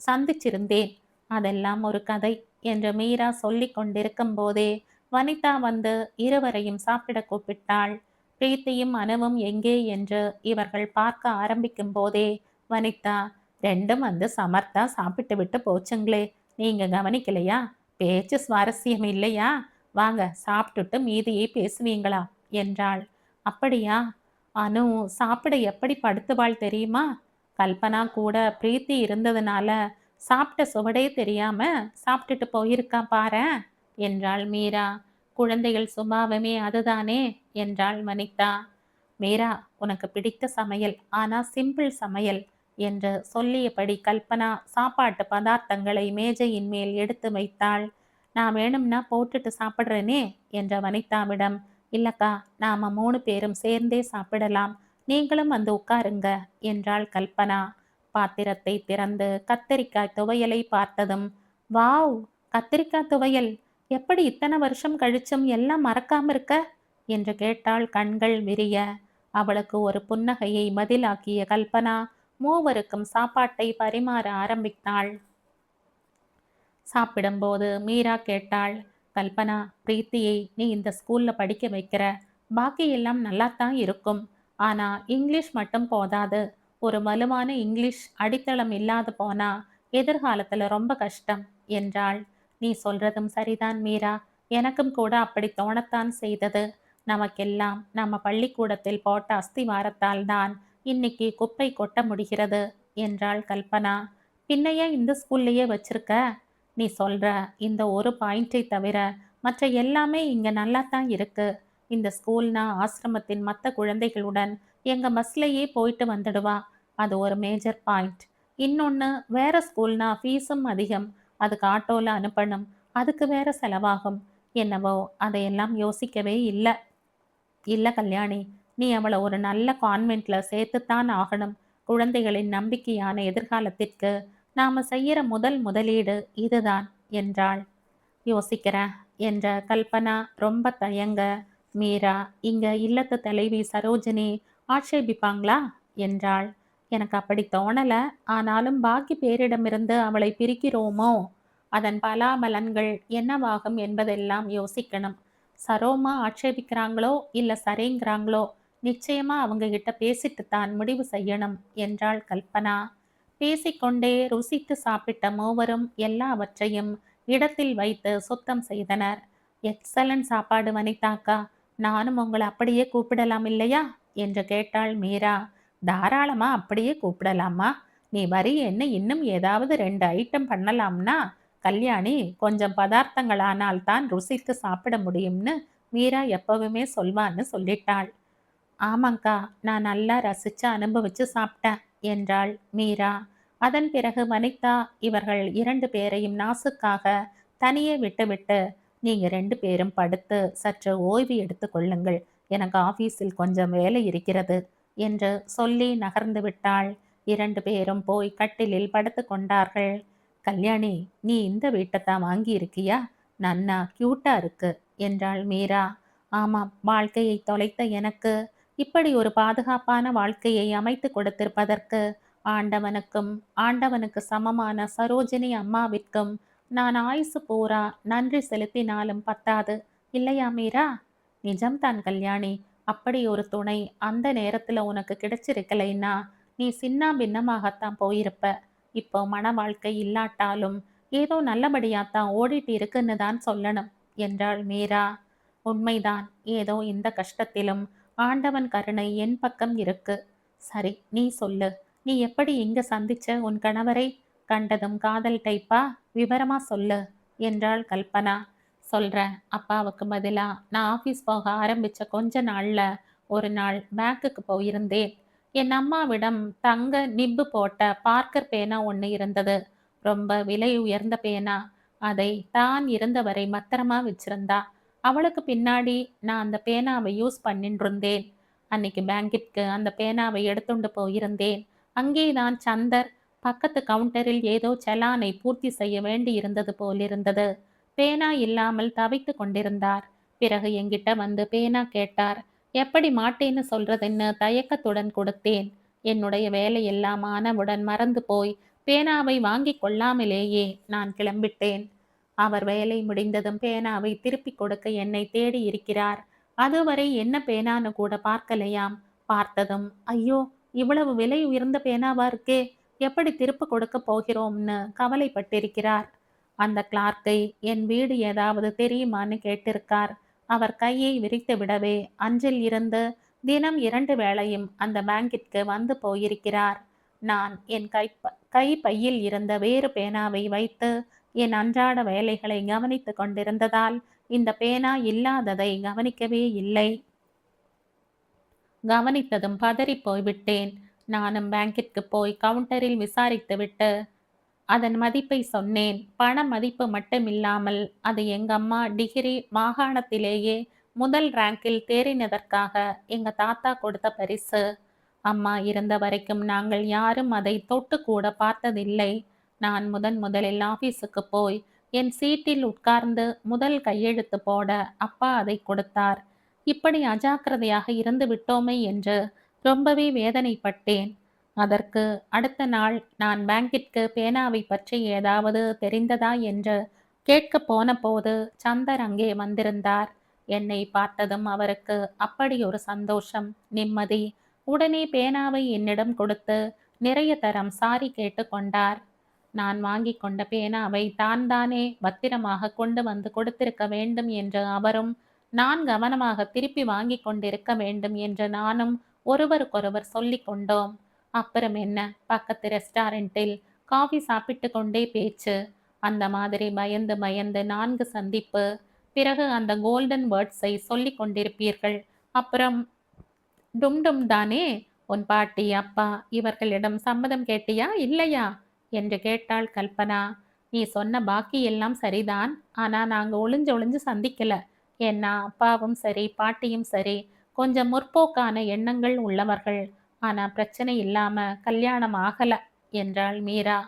சந்திச்சிருந்தேன். அதெல்லாம் ஒரு கதை என்று மீரா சொல்லி கொண்டிருக்கும் போதே வனிதா வந்து இருவரையும் சாப்பிட கூப்பிட்டாள். பிரீத்தியும் அனுவும் எங்கே என்று இவர்கள் பார்க்க ஆரம்பிக்கும் போதே வனிதா, ரெண்டும் வந்து சமர்த்தா சாப்பிட்டு விட்டு போச்சுங்களே, நீங்க கவனிக்கலையா? பேச்சு சுவாரஸ்யம் இல்லையா? வாங்க சாப்பிட்டுட்டு மீதியை பேசுவீங்களா என்றாள். அப்படியா? அனு சாப்பிட எப்படி படுத்துவாள் தெரியுமா? கல்பனா கூட பிரீத்தி இருந்ததுனால சாப்பிட்ட சுவடே தெரியாம சாப்பிட்டுட்டு போயிருக்கா பாரேன் என்றாள் மீரா. குழந்தைகள் சுபாவமே அதுதானே என்றாள் வனிதா. மீரா, உனக்கு பிடித்த சமையல், ஆனா சிம்பிள் சமையல் என்று சொல்லியபடி கல்பனா சாப்பாட்டு பதார்த்தங்களை மேஜையின் மேல் எடுத்து வைத்தாள். நான் வேணும்னா போட்டுட்டு சாப்பிட்றேனே என்ற வனிதாவிடம், இல்லக்கா, நாம 3 பேரும் சேர்ந்தே சாப்பிடலாம், நீங்களும் வந்து உட்காருங்க என்றாள் கல்பனா. பாத்திரத்தை திறந்து கத்தரிக்காய் துவையலை பார்த்ததும், வாவ், கத்திரிக்காய் துவையல், எப்படி இத்தனை வருஷம் கழிச்சும் எல்லாம் மறக்காம இருக்க என்று கேட்டாள் கண்கள் விரிய. அவளுக்கு ஒரு புன்னகையை பதிலாக்கிய கல்பனா மூவருக்கும் சாப்பாட்டை பரிமாற ஆரம்பித்தாள். சாப்பிடும்போது மீரா கேட்டாள், கல்பனா, பிரீத்தியை நீ இந்த ஸ்கூல்ல படிக்க வைக்கிற, பாக்கி எல்லாம் நல்லாத்தான் இருக்கும். ஆனா இங்கிலீஷ் மட்டும் போதாது. ஒரு வலுவான இங்கிலீஷ் அடித்தளம் இல்லாது போனா எதிர்காலத்துல ரொம்ப கஷ்டம் என்றாள். நீ சொல்றதும் சரிதான் மீரா. எனக்கும் கூட அப்படி தோணத்தான் செய்தது. நமக்கெல்லாம் நம்ம பள்ளிக்கூடத்தில் போட்ட அஸ்திவாரத்தால் தான் இன்னைக்கு குப்பை கொட்ட முடிகிறது என்றாள் கல்பனா. பின்ன ஏன் இந்த ஸ்கூல்லையே வச்சிருக்க? நீ சொல்ற இந்த ஒரு பாயிண்டை தவிர மற்ற எல்லாமே இங்க நல்லாத்தான் இருக்கு. இந்த ஸ்கூல்னா ஆசிரமத்தின் மற்ற குழந்தைகளுடன் எங்க பஸ்லயே போயிட்டு வந்துடுவா. அது ஒரு மேஜர் பாயிண்ட். இன்னொன்னு, வேற ஸ்கூல்னா ஃபீஸும் அதிகம். அதுக்கு ஆட்டோல அனுப்பணும். அதுக்கு வேற செலவாகும். என்னவோ அதையெல்லாம் யோசிக்கவே இல்ல. இல்ல கல்யாணி, நீ அவள ஒரு நல்ல கான்வென்ட்ல சேர்த்துத்தான் ஆகணும். குழந்தைகளின் நம்பிக்கையான எதிர்காலத்திற்கு நாம செய்யற முதல் முதலீடு இதுதான் என்றாள். யோசிக்கிறேன் என்ற கல்பனா ரொம்ப தயங்க, மீரா, இங்க இல்லத்து தலைவி சரோஜினி ஆட்சேபிப்பாங்களா என்றாள். எனக்கு அப்படி தோணல. ஆனாலும் பாக்கி பேரிடமிருந்து அவளை பிரிக்கிறோமோ, அதன் பலாபலன்கள் என்னவாகும் என்பதெல்லாம் யோசிக்கணும். சரோமா ஆட்சேபிக்கிறாங்களோ இல்ல சரிங்கிறாங்களோ, நிச்சயமா அவங்க கிட்ட பேசிட்டு தான் முடிவு செய்யணும் என்றாள் கல்பனா. பேசிக்கொண்டே ருசித்து சாப்பிட்ட மூவரும் எல்லாவற்றையும் இடத்தில் வைத்து சுத்தம் செய்தனர். எக்ஸலன்ட் சாப்பாடு வனிதாக்கா, நானும் உங்களை அப்படியே கூப்பிடலாம் இல்லையா என்று கேட்டாள் மீரா. தாராளமா அப்படியே கூப்பிடலாமா. நீ வரியேன்னு இன்னும் ஏதாவது 2 ஐட்டம் பண்ணலாம்னா கல்யாணி கொஞ்சம் பதார்த்தங்களானால் தான் ருசித்து சாப்பிட முடியும்னு மீரா எப்பவுமே சொல்வான்னு சொல்லிட்டாள். ஆமாங்க்கா, நான் நல்லா ரசிச்சு அனுபவிச்சு சாப்பிட்டேன் என்றாள் மீரா. அதன் பிறகு வனிதா இவர்கள் 2 பேரையும் நாசுக்காக தனியே விட்டுவிட்டு, நீங்க 2 பேரும் படுத்து சற்று ஓய்வு எடுத்துக் கொள்ளுங்கள். எனக்கு ஆபீஸில் கொஞ்சம் வேலை இருக்கிறது என்று சொல்லி நகர்ந்து விட்டாள். 2 பேரும் போய் கட்டிலில் படுத்து கொண்டார்கள். கல்யாணி, நீ இந்த வீட்டைத்தான் வாங்கி இருக்கியா? நன்னா கியூட்டா இருக்கு என்றாள் மீரா. ஆமாம், வாழ்க்கையை தொலைத்த எனக்கு இப்படி ஒரு பாதுகாப்பான வாழ்க்கையை அமைத்து கொடுத்திருப்பதற்கு ஆண்டவனுக்கும் ஆண்டவனுக்கு சமமான சரோஜினி அம்மாவிற்கும் நான் ஆயுசு பூரா நன்றி செலுத்தினாலும் பத்தாது. இல்லையா மீரா? நிஜம்தான் கல்யாணி. அப்படி ஒரு துணை அந்த நேரத்துல உனக்கு கிடைச்சிருக்கலைன்னா நீ சின்னா பின்னமாகத்தான் போயிருப்ப. இப்போ மன வாழ்க்கை இல்லாட்டாலும் ஏதோ நல்லபடியாத்தான் ஓடிட்டு இருக்குன்னு தான் சொல்லணும் என்றாள் மீரா. உண்மைதான். ஏதோ இந்த கஷ்டத்திலும் ஆண்டவன் கருணை என் பக்கம் இருக்கு. சரி, நீ சொல்லு. நீ எப்படி இங்க சந்திச்ச உன் கணவரை? கண்டதும் காதல் டைப்பா? விவரமா சொல்லு என்றாள் கல்பனா. சொல்றேன். அப்பாவுக்கு பதிலா நான் ஆபீஸ் போக ஆரம்பிச்ச கொஞ்ச நாள்ல ஒரு நாள் பேங்க்குக்கு போயிருந்தேன். என் அம்மாவிடம் தங்க நிப்பு போட்ட பார்க்கர் பேனா ஒன்று இருந்தது. ரொம்ப விலை உயர்ந்த பேனா. அதை தான் இருந்தவரை பத்திரமா வச்சிருந்தா. அவளுக்கு பின்னாடி நான் அந்த பேனாவை யூஸ் பண்ணிட்டு இருந்தேன். அன்னைக்கு பேங்கிற்கு அந்த பேனாவை எடுத்துண்டு போயிருந்தேன். அங்கேதான் சந்தர் பக்கத்து கவுண்டரில் ஏதோ செலானை பூர்த்தி செய்ய வேண்டி இருந்தது போலிருந்தது. பேனா இல்லாமல் தவித்து கொண்டிருந்தார். பிறகு என்கிட்ட வந்து பேனா கேட்டார். எப்படி மாட்டேன்னு சொல்றதுன்னு தயக்கத்துடன் கொடுத்தேன். என்னுடைய வேலையெல்லாம் ஆனவுடன் மறந்து போய் பேனாவை வாங்கி கொள்ளாமலேயே நான் கிளம்பிட்டேன். அவர் வேலை முடிந்ததும் பேனாவை திருப்பிக் கொடுக்க என்னை தேடி இருக்கிறார். அதுவரை என்ன பேனான்னு கூட பார்க்கலையாம். பார்த்ததும், ஐயோ, இவ்வளவு விலை உயர்ந்த பேனாவா இருக்கே, எப்படி திருப்ப கொடுக்க போகிறோம்னு கவலைப்பட்டிருக்கிறார். அந்த கிளார்க்கை என் வீடு ஏதாவது தெரியுமான்னு கேட்டிருக்கார். அவர் கையை விரித்து விடவே அன்றில் இருந்து தினம் 2 வேளையும் அந்த பேங்கிற்கு வந்து போயிருக்கிறார். நான் என் கை பையில் இருந்த வேறு பேனாவை வைத்து என் அன்றாட வேலைகளை கவனித்துக் கொண்டிருந்ததால் இந்த பேனா இல்லாததை கவனிக்கவே இல்லை. கவனித்ததும் பதறி போய்விட்டேன். நானும் பேங்கிற்கு போய் கவுண்டரில் விசாரித்துவிட்டு அதன் மதிப்பை சொன்னேன். பண மதிப்பு மட்டுமில்லாமல் அது எங்கம்மா டிகிரி மாகாணத்திலேயே முதல் ரேங்கில் தேறினதற்காக எங்க தாத்தா கொடுத்த பரிசு. அம்மா இருந்த வரைக்கும் நாங்கள் யாரும் அதை தொட்டு கூட பார்த்ததில்லை. நான் முதலில் ஆபீஸுக்கு போய் என் சீட்டில் உட்கார்ந்து முதல் கையெழுத்து போட அப்பா அதை கொடுத்தார். இப்படி அஜாக்கிரதையாக இருந்து விட்டோமே என்று ரொம்பவே வேதனைப்பட்டேன். அதற்கு அடுத்த நாள் நான் பேங்கிற்கு பேனாவை பற்றி ஏதாவது தெரிந்ததா என்று கேட்கப் போன போது சந்தர் அங்கே வந்திருந்தார். என்னை பார்த்ததும் அவருக்கு அப்படி ஒரு சந்தோஷம், நிம்மதி. உடனே பேனாவை என்னிடம் கொடுத்து நிறைய தரம் சாரி கேட்டு கொண்டார். நான் வாங்கிக் கொண்ட பேனாவை தான் தானே பத்திரமாக கொண்டு வந்து கொடுத்திருக்க வேண்டும் என்று அவரும், நான் கவனமாக திருப்பி வாங்கிக் கொண்டிருக்க வேண்டும் என்று நானும் ஒருவருக்கொருவர் சொல்லிக் கொண்டோம். அப்புறம் என்ன, பக்கத்து ரெஸ்டாரண்டில் காஃபி சாப்பிட்டு கொண்டே பேச்சு. அந்த மாதிரி பயந்து பயந்து 4 சந்திப்பு. பிறகு அந்த கோல்டன் வேர்ட்ஸை சொல்லிக் கொண்டிருப்பீர்கள். அப்புறம் டும் டும் தானே. உன் பாட்டி, அப்பா இவர்களிடம் சம்மதம் கேட்டியா, இல்லையா என்று கேட்டாள் கல்பனா. நீ சொன்ன பாக்கி எல்லாம் சரிதான். ஆனா நாங்க ஒளிஞ்சு ஒளிஞ்சு சந்திக்கல. ஏன்னா அப்பாவும் சரி பாட்டியும் சரி கொஞ்சம் முற்போக்கான எண்ணங்கள் உள்ளவர்கள். ஆனா பிரச்சனை இல்லாம கல்யாணம் ஆகல என்றாள் மீரா.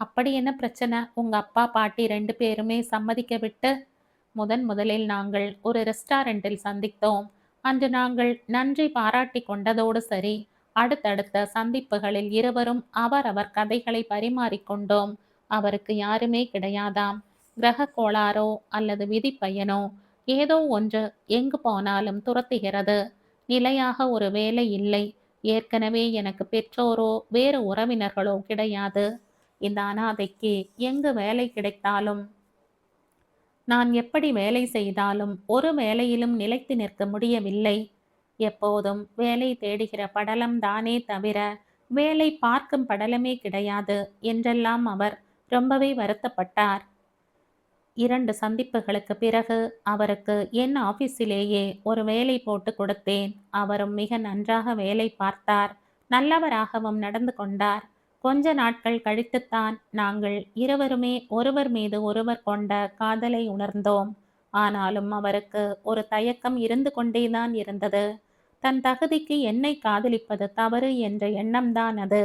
அப்படி என்ன பிரச்சனை உங்க அப்பா பாட்டி 2 பேருமே சம்மதிக்க விட்டு? முதலில் நாங்கள் ஒரு ரெஸ்டாரண்டில் சந்தித்தோம். அன்று நாங்கள் நன்றி பாராட்டி கொண்டதோடு சரி. அடுத்தடுத்த சந்திப்புகளில் இருவரும் அவரவர் கதைகளை பரிமாறிக்கொண்டோம். அவருக்கு யாருமே கிடையாதாம். கிரக கோளாறோ அல்லது விதிப்பயனோ ஏதோ ஒன்று எங்கு போனாலும் துரத்துகிறது. நிலையாக ஒரு வேலை இல்லை. ஏற்கனவே எனக்கு பெற்றோரோ வேறு உறவினர்களோ கிடையாது. இந்த அனாதைக்கு எங்கு வேலை கிடைத்தாலும், நான் எப்படி வேலை செய்தாலும் ஒரு வேலையிலும் நிலைத்து நிற்க முடியவில்லை. எப்போதும் வேலை தேடுகிற படலம் தானே தவிர வேலை பார்க்கும் படலமே கிடையாது என்றெல்லாம் அவர் ரொம்பவே வருத்தப்பட்டார். 2 சந்திப்புகளுக்கு பிறகு அவருக்கு என் ஆபீஸிலேயே ஒரு வேலை போட்டு கொடுத்தேன். அவரும் மிக நன்றாக வேலை பார்த்தார். நல்லவராகவும் நடந்து கொண்டார். கொஞ்ச நாட்கள் கழித்துத்தான் நாங்கள் இருவருமே ஒருவர் மீது ஒருவர் கொண்ட காதலை உணர்ந்தோம். ஆனாலும் அவருக்கு ஒரு தயக்கம் இருந்து கொண்டேதான் இருந்தது. தன் தகுதிக்கு என்னை காதலிப்பது தவறு என்ற எண்ணம்தான் அது.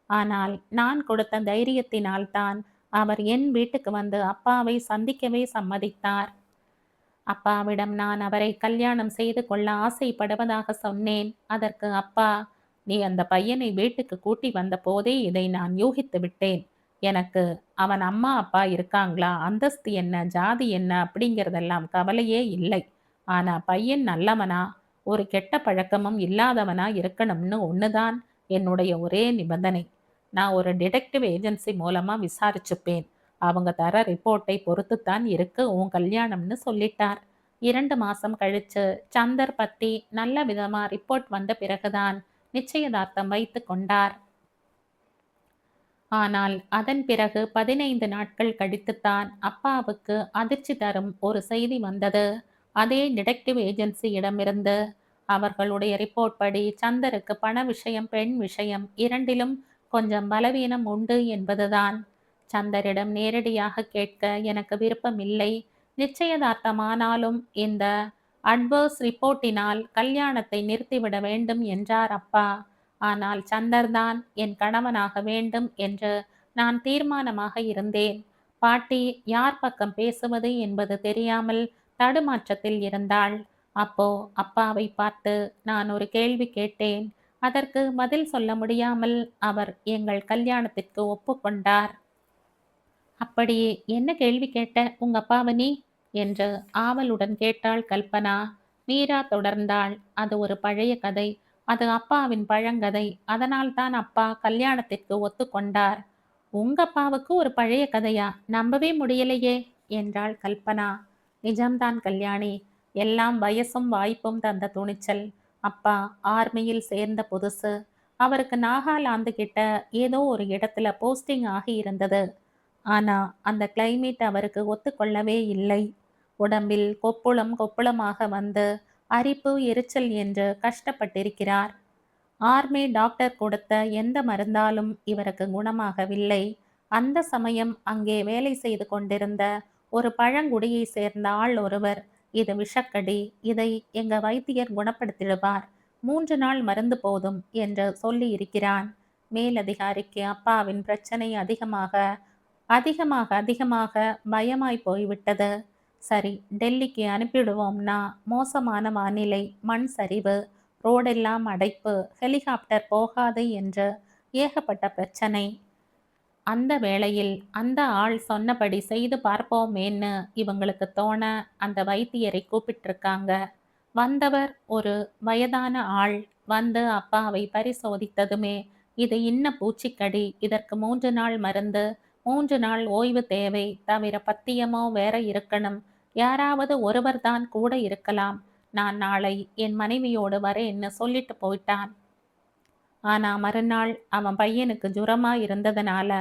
ஆனால் நான் கொடுத்த தைரியத்தினால்தான் அவர் என் வீட்டுக்கு வந்து அப்பாவை சந்திக்கவே சம்மதித்தார். அப்பாவிடம் நான் அவரை கல்யாணம் செய்து கொள்ள ஆசைப்படுவதாக சொன்னேன். அதற்கு அப்பா, நீ அந்த பையனை வீட்டுக்கு கூட்டி வந்த போதே இதை நான் யூகித்து விட்டேன். எனக்கு அவன் அம்மா அப்பா இருக்காங்களா, அந்தஸ்து என்ன, ஜாதி என்ன அப்படிங்கிறதெல்லாம் கவலையே இல்லை. ஆனா பையன் நல்லவனா, ஒரு கெட்ட பழக்கமும் இல்லாதவனா இருக்கணும்னு ஒண்ணுதான் என்னுடைய ஒரே நிபந்தனை. நான் ஒரு டிடெக்டிவ் ஏஜென்சி மூலமா விசாரிச்சுப்பேன். அவங்க தர ரிப்போர்ட்டை பொறுத்துத்தான் இருக்கு உன் கல்யாணம்னு சொல்லிட்டார். 2 மாசம் கழிச்சு சந்தர் பத்தி நல்ல விதமா ரிப்போர்ட் வந்த பிறகுதான் நிச்சயதார்த்தம் வைத்து கொண்டார். ஆனால் அதன் பிறகு 15 நாட்கள் கழித்துத்தான் அப்பாவுக்கு அதிர்ச்சி தரும் ஒரு செய்தி வந்தது. அதே டிடெக்டிவ் ஏஜென்சியிடமிருந்து. அவர்களுடைய ரிப்போர்ட் படி சந்தருக்கு பண விஷயம், பெண் விஷயம் இரண்டிலும் கொஞ்சம் பலவீனம் உண்டு என்பதுதான். சந்தரிடம் நேரடியாக கேட்க எனக்கு விருப்பமில்லை. நிச்சயதார்த்தமானாலும் இந்த அட்வர்ஸ் ரிப்போர்ட்டினால் கல்யாணத்தை நிறுத்திவிட வேண்டும் என்றார் அப்பா. ஆனால் சந்தர்தான் என் கணவனாக வேண்டும் என்று நான் தீர்மானமாக இருந்தேன். பாட்டி யார் பக்கம் பேசுவது என்பது தெரியாமல் தடுமாற்றத்தில் இருந்தாள். அப்போ அப்பாவை பார்த்து நான் ஒரு கேள்வி கேட்டேன். அதற்கு பதில் சொல்ல முடியாமல் அவர் எங்கள் கல்யாணத்திற்கு ஒப்புக்கொண்டார். அப்படி என்ன கேள்வி கேட்ட உங்க அப்பாவை நீ என்று ஆவலுடன் கேட்டாள் கல்பனா. மீரா தொடர்ந்தாள். அது ஒரு பழைய கதை. அது அப்பாவின் பழங்கதை. அதனால்தான் அப்பா கல்யாணத்திற்கு ஒத்துக்கொண்டார். உங்க அப்பாவுக்கு ஒரு பழைய கதையா? நம்பவே முடியலையே என்றாள் கல்பனா. நிஜம்தான் கல்யாணி. எல்லாம் வயசும் வாய்ப்பும் தந்த துணிச்சல். அப்பா ஆர்மியில் சேர்ந்த புதுசு. அவருக்கு நாகாலாந்து கிட்ட ஏதோ ஒரு இடத்துல போஸ்டிங் ஆகி இருந்தது. ஆனா அந்த கிளைமேட் அவருக்கு ஒத்துக்கொள்ளவே இல்லை. உடம்பில் கொப்புளம் கொப்புளமாக வந்து அரிப்பு எரிச்சல் என்று கஷ்டப்பட்டிருக்கிறார். ஆர்மி டாக்டர் கொடுத்த எந்த மருந்தாலும் இவருக்கு குணமாகவில்லை. அந்த சமயம் அங்கே வேலை செய்து கொண்டிருந்த ஒரு பழங்குடியை சேர்ந்த ஆள் ஒருவர், இது விஷக்கடி, இதை எங்க வைத்தியர் குணப்படுத்திடுவார், 3 நாள் மருந்து போதும் என்று சொல்லி இருக்கிறான். மேலதிகாரிக்கு அப்பாவின் பிரச்சனை அதிகமாக பயமாய் போய்விட்டது. சரி, டெல்லிக்கு அனுப்பிடுவோம்னா மோசமான வானிலை, மண் சரிவு, ரோடெல்லாம் அடைப்பு, ஹெலிகாப்டர் போகாது என்று ஏகப்பட்ட பிரச்சனை. அந்த வேளையில் அந்த ஆள் சொன்னபடி செய்து பார்ப்போமேன்னு இவங்களுக்கு தோண அந்த வைத்தியரை கூப்பிட்டிருக்காங்க. வந்தவர் ஒரு வயதான ஆள். வந்து அப்பாவை பரிசோதித்ததுமே, இது இன்ன பூச்சிக்கடி, இதற்கு 3 நாள் மருந்து, 3 நாள் ஓய்வு தேவை. தவிர பத்தியமோ வேற இருக்கணும். யாராவது ஒருவர் தான் கூட இருக்கலாம். நான் நாளை என் மனைவியோடு வரேன்னு சொல்லிட்டு போயிட்டான். ஆனா மறுநாள் அவன் பையனுக்கு ஜுரமா இருந்ததுனால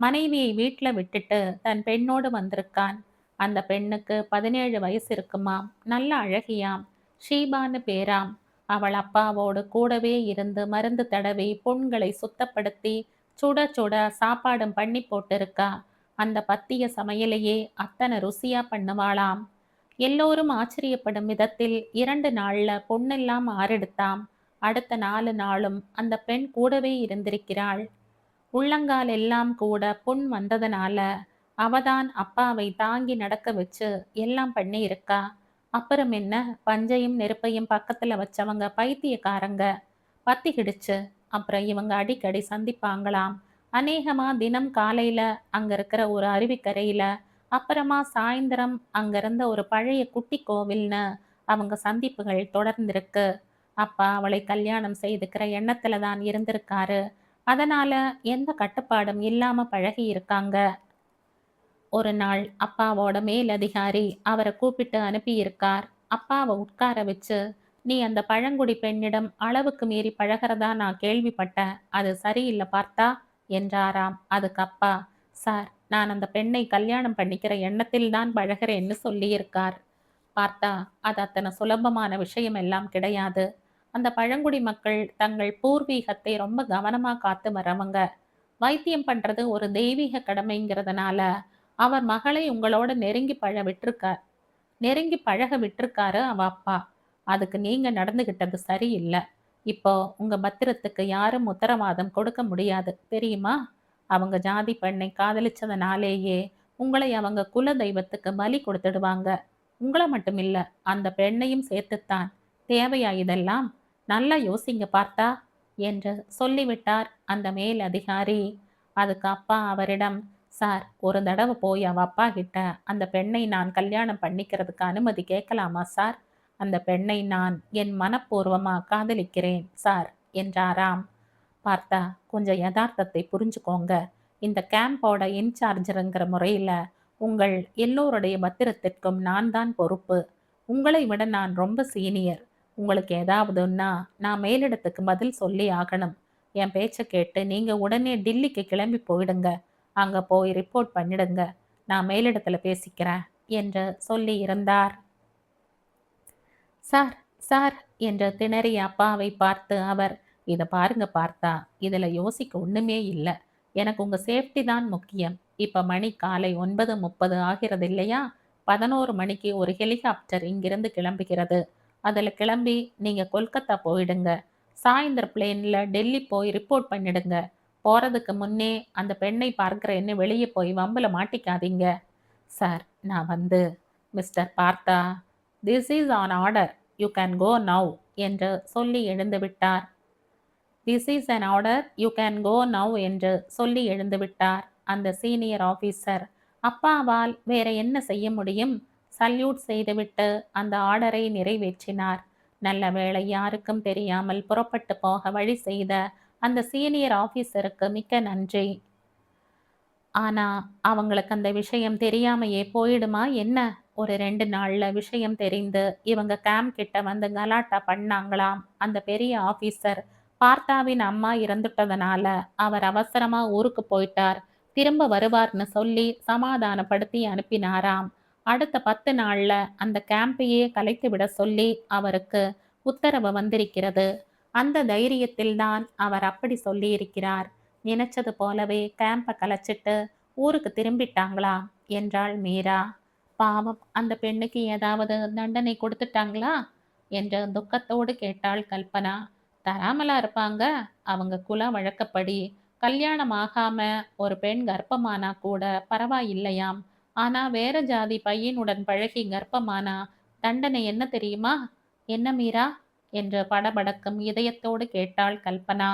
மனைவியை வீட்ல விட்டுட்டு தன் பெண்ணோடு வந்திருக்கான். அந்த பெண்ணுக்கு 17 வயசு இருக்குமாம். நல்ல அழகியாம். ஷீபான்னு பேராம். அவள் அப்பாவோடு கூடவே இருந்து மருந்து தடவி புண்களை சுத்தப்படுத்தி சுட சுட சாப்பாடும் பண்ணி போட்டிருக்கா. அந்த பத்திய சமையலையே அத்தனை ருசியா பண்ணுவாளாம். எல்லோரும் ஆச்சரியப்படும் விதத்தில் 2 நாள்ல பொண்ணெல்லாம் ஆறெடுத்தாம். அடுத்த 4 நாளும் அந்த பெண் கூடவே இருந்திருக்கிறாள். உள்ளங்கால் எல்லாம் கூட புண் வந்ததனால அவதான் அப்பாவை தாங்கி நடக்க வச்சு எல்லாம் பண்ணி இருக்கா. அப்புறம் என்ன, பஞ்சையும் நெருப்பையும் பக்கத்துல வச்சவங்க பைத்தியக்காரங்க. பத்திக்கிடுச்சு. அப்புறம் இவங்க அடிக்கடி சந்திப்பாங்களாம். அநேகமா தினம் காலையில அங்க இருக்கிற ஒரு அருவிக்கரையில, அப்புறமா சாயந்தரம் அங்க இருந்த ஒரு பழைய குட்டி கோவில்னு அவங்க சந்திப்புகள் தொடர்ந்திருக்கு. அப்பா அவளை கல்யாணம் செய்துக்கிற எண்ணத்துல தான் இருந்திருக்காரு. அதனால எந்த கட்டுப்பாடும் இல்லாம பழகி இருக்காங்க. ஒரு நாள் அப்பாவோட மேலதிகாரி அவரை கூப்பிட்டு அனுப்பியிருக்கார். அப்பாவை உட்கார வச்சு, நீ அந்த பழங்குடி பெண்ணிடம் அளவுக்கு மீறி பழகிறதா நான் கேள்விப்பட்டேன். அது சரியில்லை பார்த்தா என்றாராம். அதுக்கு அப்பா, சார், நான் அந்த பெண்ணை கல்யாணம் பண்ணிக்கிற எண்ணத்தில் தான் பழகிறேன்னு சொல்லியிருக்கார். பார்த்தா அது அத்தனை சுலபமான விஷயம் எல்லாம் கிடையாது. அந்த பழங்குடி மக்கள் தங்கள் பூர்வீகத்தை ரொம்ப கவனமா காத்து வரவங்க. வைத்தியம் பண்றது ஒரு தெய்வீக கடமைங்கிறதுனால அவர் மகளை உங்களோட நெருங்கி பழக விட்டிருக்காரு அவ அப்பா. அதுக்கு நீங்க நடந்துகிட்டது சரியில்லை. இப்போ உங்க பத்திரத்துக்கு யாரும் உத்தரவாதம் கொடுக்க முடியாது தெரியுமா? அவங்க ஜாதி பெண்ணை காதலிச்சதுனாலேயே உங்களை அவங்க குல தெய்வத்துக்கு பலி கொடுத்துடுவாங்க. உங்கள மட்டும் இல்ல, அந்த பெண்ணையும் சேர்த்துத்தான். தேவையா இதெல்லாம்? நல்லா யோசிங்க பார்த்தா என்று சொல்லிவிட்டார் அந்த மேல் அதிகாரி. அதுக்கு அப்பா அவரிடம், சார், ஒரு தடவை போய் அவ அப்பா கிட்ட அந்த பெண்ணை நான் கல்யாணம் பண்ணிக்கிறதுக்கு அனுமதி கேட்கலாமா சார்? அந்த பெண்ணை நான் என் மனப்பூர்வமா காதலிக்கிறேன் சார் என்றாராம். பார்த்தா, கொஞ்சம் யதார்த்தத்தை புரிஞ்சுக்கோங்க. இந்த கேம்போட இன்சார்ஜருங்கிற முறையில உங்கள் எல்லோருடைய பத்திரத்திற்கும் நான் தான் பொறுப்பு. உங்களை விட நான் ரொம்ப சீனியர். உங்களுக்கு ஏதாவதுன்னா நான் மேலிடத்துக்கு பதில் சொல்லி ஆகணும். என் பேச்சை கேட்டு நீங்க உடனே டில்லிக்கு கிளம்பி போயிடுங்க. அங்க போய் ரிப்போர்ட் பண்ணிடுங்க. நான் மேலிடத்துல பேசிக்கிறேன் என்று சொல்லி இருந்தார். சார், சார் என்று திணறிய அப்பாவை பார்த்து அவர், இதை பாருங்க பார்த்தா, இதுல யோசிக்க ஒண்ணுமே இல்லை. எனக்கு உங்க சேஃப்டி தான் முக்கியம். இப்ப மணி காலை 9:30 ஆகிறது இல்லையா? 11 மணிக்கு ஒரு ஹெலிகாப்டர் இங்கிருந்து கிளம்புகிறது. அதுல கிளம்பி நீங்க கொல்கத்தா போயிடுங்க. சாயந்தர பிளேன்ல டெல்லி போய் ரிப்போர்ட் பண்ணிடுங்க. போறதுக்கு முன்னே அந்த பெண்ணை பார்க்கிறேன்னு வெளியே போய் வம்புல மாட்டிக்காதீங்க. சார், நான் வந்து, mister Partha, this is an order. You can go now என்று சொல்லி எழுந்து விட்டார். This is an order, you can go now என்று சொல்லி எழுந்து விட்டார் அந்த சீனியர் ஆபீசர். அப்பாவால் வேற என்ன செய்ய முடியும்? சல்யூட் செய்துவிட்டு அந்த ஆர்டரை நிறைவேற்றினார். நல்ல வேளை யாருக்கும் தெரியாமல் புறப்பட்டு போக வழி செய்த அந்த சீனியர் ஆபீசருக்கு மிக்க நன்றி. ஆனா அவங்களுக்கு அந்த விஷயம் தெரியாமையே போயிடுமா என்ன? ஒரு 2 நாள்ல விஷயம் தெரிந்து இவங்க கேம்ப் கிட்ட வந்து கலாட்டா பண்ணாங்களாம். அந்த பெரிய ஆபீசர் பார்த்தாவின் அம்மா இறந்துட்டதுனால அவர் அவசரமா ஊருக்கு போயிட்டார். திரும்ப வருவார்னு சொல்லி சமாதானப்படுத்தி அனுப்பினாராம். அடுத்த 10 நாள்ல அந்த கேம்பையே கலைத்து விட சொல்லி அவருக்கு உத்தரவு வந்திருக்கிறது. அந்த தைரியத்தில் தான் அவர் அப்படி சொல்லியிருக்கிறார். நினைச்சது போலவே கேம்பை கலைச்சிட்டு ஊருக்கு திரும்பிட்டாங்களா என்றாள் மீரா. பாவம், அந்த பெண்ணுக்கு ஏதாவது தண்டனை கொடுத்துட்டாங்களா என்று துக்கத்தோடு கேட்டாள் கல்பனா. தராமலா இருப்பாங்க? அவங்க குல வழக்கப்படி கல்யாணம் ஆகாம ஒரு பெண் கர்ப்பமானா கூட பரவாயில்லையாம். ஆனா வேற ஜாதி பையனுடன் பழகி கர்ப்பமானா தண்டனை என்ன தெரியுமா? என்ன மீரா என்று படபடக்கும் இதயத்தோடு கேட்டாள் கல்பனா.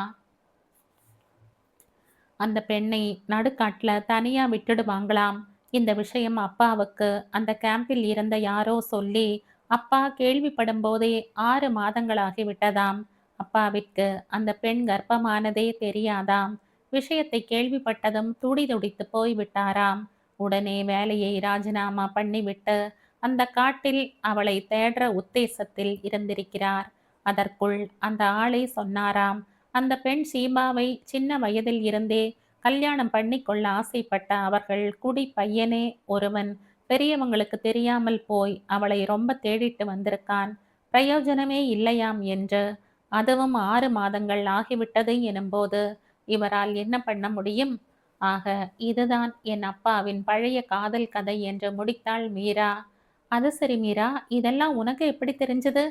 அந்த பெண்ணை நடுக்காட்டுல தனியா விட்டுடுவாங்களாம். இந்த விஷயம் அப்பாவுக்கு அந்த கேம்பில் இருந்த யாரோ சொல்லி அப்பா கேள்விப்படும் போதே 6 மாதங்களாகி விட்டதாம். அப்பாவிற்கு அந்த பெண் கர்ப்பமானதே தெரியாதாம். விஷயத்தை கேள்விப்பட்டதும் துடிதுடித்து போய்விட்டாராம். உடனே வேலையை ராஜினாமா பண்ணிவிட்டு அந்த காட்டில் அவளை தேடுற உத்தேசத்தில் இருந்திருக்கிறார். அதற்குள் அந்த ஆளே சொன்னாராம், அந்த பெண் ஷீபாவை சின்ன வயதில் இருந்தே கல்யாணம் பண்ணிக்கொள்ள ஆசைப்பட்ட அவர்கள் குடி பையனே ஒருவன் பெரியவங்களுக்கு தெரியாமல் போய் அவளை ரொம்ப தேடிட்டு வந்திருக்கான். பிரயோஜனமே இல்லையாம் என்று. அதுவும் 6 மாதங்கள் ஆகிவிட்டது எனும்போது இவரால் என்ன பண்ண முடியும்? ஆக இதுதான் என் அப்பாவின் பழைய காதல் கதை என்று முடித்தாள் மீரா. அது சரி மீரா, இதெல்லாம் உனக்கு எப்படி தெரிஞ்சது?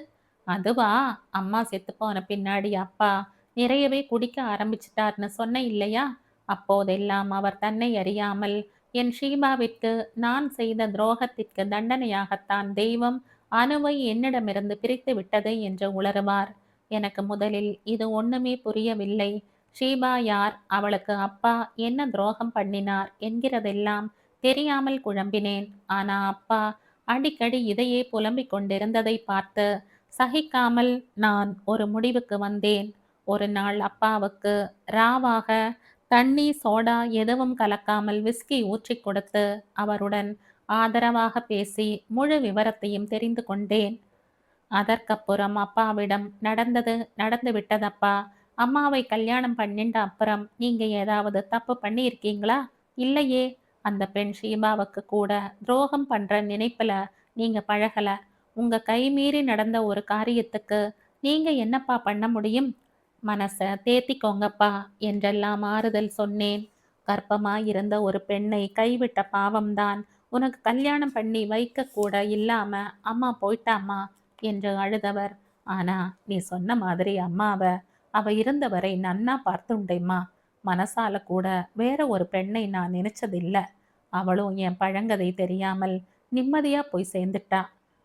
அதுவா, அம்மா செத்துப்போன பின்னாடி அப்பா நிறையவே குடிக்க ஆரம்பிச்சிட்டார்னு சொன்னேன் இல்லையா? அப்போதெல்லாம் அவர் தன்னை அறியாமல் என் ஷீபாவிற்கு நான் செய்த துரோகத்திற்கு தண்டனையாகத்தான் தெய்வம் அணுவை என்னிடமிருந்து பிரித்து விட்டது என்று உளறுவார். எனக்கு முதலில் இது ஒண்ணுமே புரியவில்லை. ஷீபா யார், அவளுக்கு அப்பா என்ன துரோகம் பண்ணினார் என்கிறதெல்லாம் தெரியாமல் குழம்பினேன். ஆனா அப்பா அடிக்கடி இதையே புலம்பிக் கொண்டிருந்ததை பார்த்து சகிக்காமல் நான் ஒரு முடிவுக்கு வந்தேன். ஒரு நாள் அப்பாவுக்கு ராவாக தண்ணி சோடா எதுவும் கலக்காமல் விஸ்கி ஊற்றிக் கொடுத்து அவருடன் ஆதரவாக பேசி முழு விவரத்தையும் தெரிந்து கொண்டேன். அதற்கப்புறம் அப்பாவிடம் நடந்தது நடந்து விட்டதப்பா. அம்மாவை கல்யாணம் பண்ணிண்ட அப்புறம் நீங்க ஏதாவது தப்பு பண்ணியிருக்கீங்களா? இல்லையே. அந்த பெண் ஷீபாவுக்கு கூட துரோகம் பண்ற நினைப்புல நீங்க பழகல. உங்க கை மீறி நடந்த ஒரு காரியத்துக்கு நீங்க என்னப்பா பண்ண முடியும்? மனச தேத்திக்கோங்கப்பா என்றெல்லாம் ஆறுதல் சொன்னேன். கர்ப்பமாயிருந்த ஒரு பெண்ணை கைவிட்ட பாவம்தான் உனக்கு கல்யாணம் பண்ணி வைக்க கூட இல்லாம அம்மா போயிட்டாம்மா என்று அழுதவர். ஆனா நீ சொன்ன மாதிரி அம்மாவ அவ இருந்தவரை நன்னா பார்த்துண்டேம்மா. மனசால கூட வேற ஒரு பெண்ணை நான் நினைச்சதில்ல. அவளும் என் பழங்கதை தெரியாமல் நிம்மதியா போய் சேர்ந்துட்டா.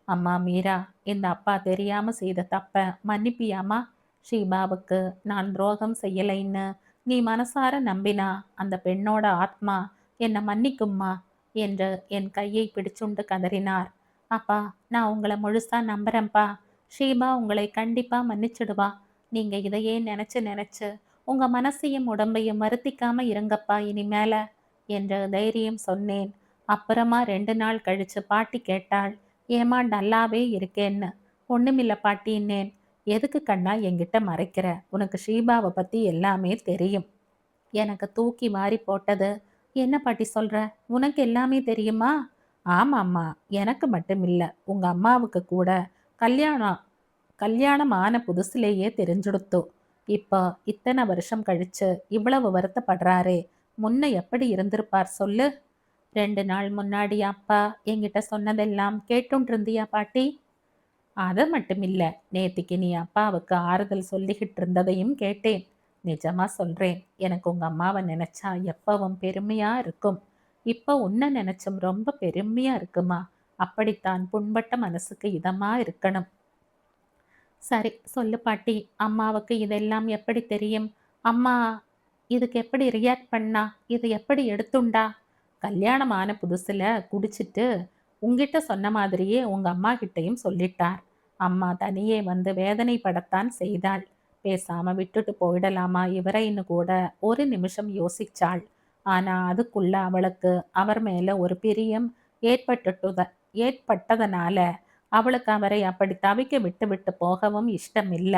அம்மா மீரா, இந்த அப்பா தெரியாம செய்த தப்ப மன்னிப்பியாமா? ஷீபாவுக்கு நான் துரோகம் செய்யலைன்னு நீ மனசார நம்பினா அந்த பெண்ணோட ஆத்மா என்னை மன்னிக்கும்மா என்று என் கையை பிடிச்சுண்டு கதறினார். அப்பா, நான் உங்களை முழுசா நம்புறேன்ப்பா. ஷீபா உங்களை கண்டிப்பா மன்னிச்சிடுவா. நீங்க இதையே நினைச்சு நினைச்சு உங்க மனசையும் உடம்பையும் வருத்திக்காம இருங்கப்பா இனிமேல என்று தைரியம் சொன்னேன். அப்புறமா 2 நாள் கழிச்சு பாட்டி கேட்டாள், ஏமா டல்லாவே இருக்கேன்னு. ஒண்ணுமில்ல பாட்டின்னேன். எதுக்கு கண்ணா என்கிட்ட மறைக்கிற? உனக்கு ஷீபாவை பத்தி எல்லாமே தெரியும். எனக்கு தூக்கி வாரி போட்டது. என்ன பாட்டி சொல்ற? உனக்கு எல்லாமே தெரியுமா? ஆமாம்மா, எனக்கு மட்டுமில்ல, உங்க அம்மாவுக்கு கூட கல்யாணம் கல்யாணம் ஆன புதுசுலேயே தெரிஞ்சுடுத்து. இப்போ இத்தனை வருஷம் கழிச்சு இவ்வளவு வருத்தப்படுறாரே, முன்ன எப்படி இருந்திருப்பார் சொல்லு? 2 நாள் முன்னாடி அப்பா என்கிட்ட சொன்னதெல்லாம் கேட்டுட்டு இருந்தியா பாட்டி? அது மட்டுமில்ல, நேத்திக்கு நீ அப்பாவுக்கு ஆறுதல் சொல்லிக்கிட்டு இருந்ததையும் கேட்டேன். நிஜமா சொல்றேன், எனக்கு உங்க அம்மாவை நினைச்சா எப்பவும் பெருமையா இருக்கும். இப்ப உன்னை நினைச்சும் ரொம்ப பெருமையா இருக்குமா. அப்படித்தான் புண்பட்ட மனசுக்கு இதமா இருக்கணும். சரி சொல்லு பாட்டி, அம்மாவுக்கு இதெல்லாம் எப்படி தெரியும்? அம்மா இதுக்கு எப்படி ரியாக்ட் பண்ணா? இது எப்படி எடுத்துண்டா? கல்யாணம் ஆன புதுசுல குடிச்சிட்டு உங்கிட்ட சொன்ன மாதிரியே உங்க அம்மா கிட்டையும் சொல்லிட்டார். அம்மா தனியே வந்து வேதனைப்படத்தான் செய்தாள். பேசாம விட்டுட்டு போயிடலாமா இவரைன்னு கூட ஒரு நிமிஷம் யோசிச்சாள். ஆனா அதுக்குள்ள அவளுக்கு அவர் மேல ஒரு பிரியம் ஏற்பட்டதனால அவளுக்கு அவரை அப்படி தவிக்க விட்டு விட்டு போகவும் இஷ்டமில்ல.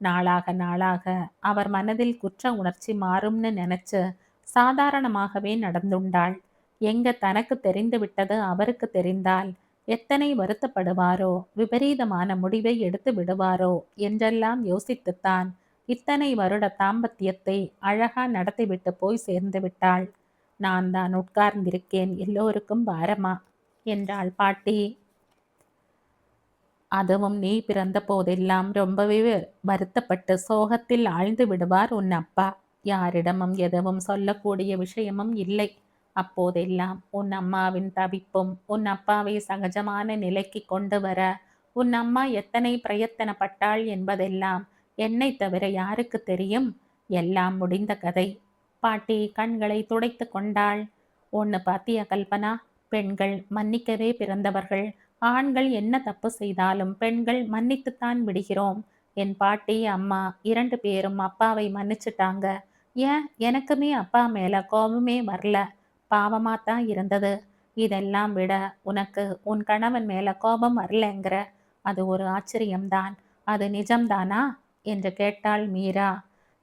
நாளாக நாளாக அவர் மனதில் குற்ற உணர்ச்சி மாறும்னு நினைச்சு சாதாரணமாகவே நடந்துண்டாள். எங்க தனக்கு தெரிந்து விட்டது அவருக்கு தெரிந்தால் எத்தனை வருத்தப்படுவாரோ, விபரீதமான முடிவை எடுத்து விடுவாரோ என்றெல்லாம் யோசித்துத்தான் இத்தனை வருட தாம்பத்தியத்தை அழகா நடத்திவிட்டு போய் சேர்ந்து விட்டாள். நான் தான் உட்கார்ந்திருக்கேன் எல்லோருக்கும் பாரமா என்றாள் பாட்டி. அதுவும் நீ பிறந்த போதெல்லாம் ரொம்பவே வருத்தப்பட்டு சோகத்தில் ஆழ்ந்து விடுவார் உன் அப்பா. யாரிடமும் எதுவும் சொல்லக்கூடிய விஷயமும் இல்லை. அப்போதெல்லாம் உன் அம்மாவின் தவிப்பும் உன் அப்பாவை சகஜமான நிலைக்கு கொண்டு வர உன் அம்மா எத்தனை பிரயத்தனப்பட்டாள் என்பதெல்லாம் என்னை தவிர யாருக்கு தெரியும்? எல்லாம் முடிந்த கதை. பாட்டி கண்களை துடைத்து கொண்டாள். ஒன்று பாத்தியா கல்பனா, பெண்கள் மன்னிக்கவே பிறந்தவர்கள். ஆண்கள் என்ன தப்பு செய்தாலும் பெண்கள் மன்னித்துத்தான் விடுகிறோம். என் பாட்டி அம்மா 2 பேரும் அப்பாவை மன்னிச்சிட்டாங்க. ஏன் எனக்குமே அப்பா மேல கோபமே வரல. பாவமா தான் இருந்தது. இதெல்லாம் விட உனக்கு உன் கணவன் மேல கோபம் வரலங்கிற. அது ஒரு ஆச்சரியம்தான். அது நிஜம்தானா? என்று கேட்டாள் மீரா.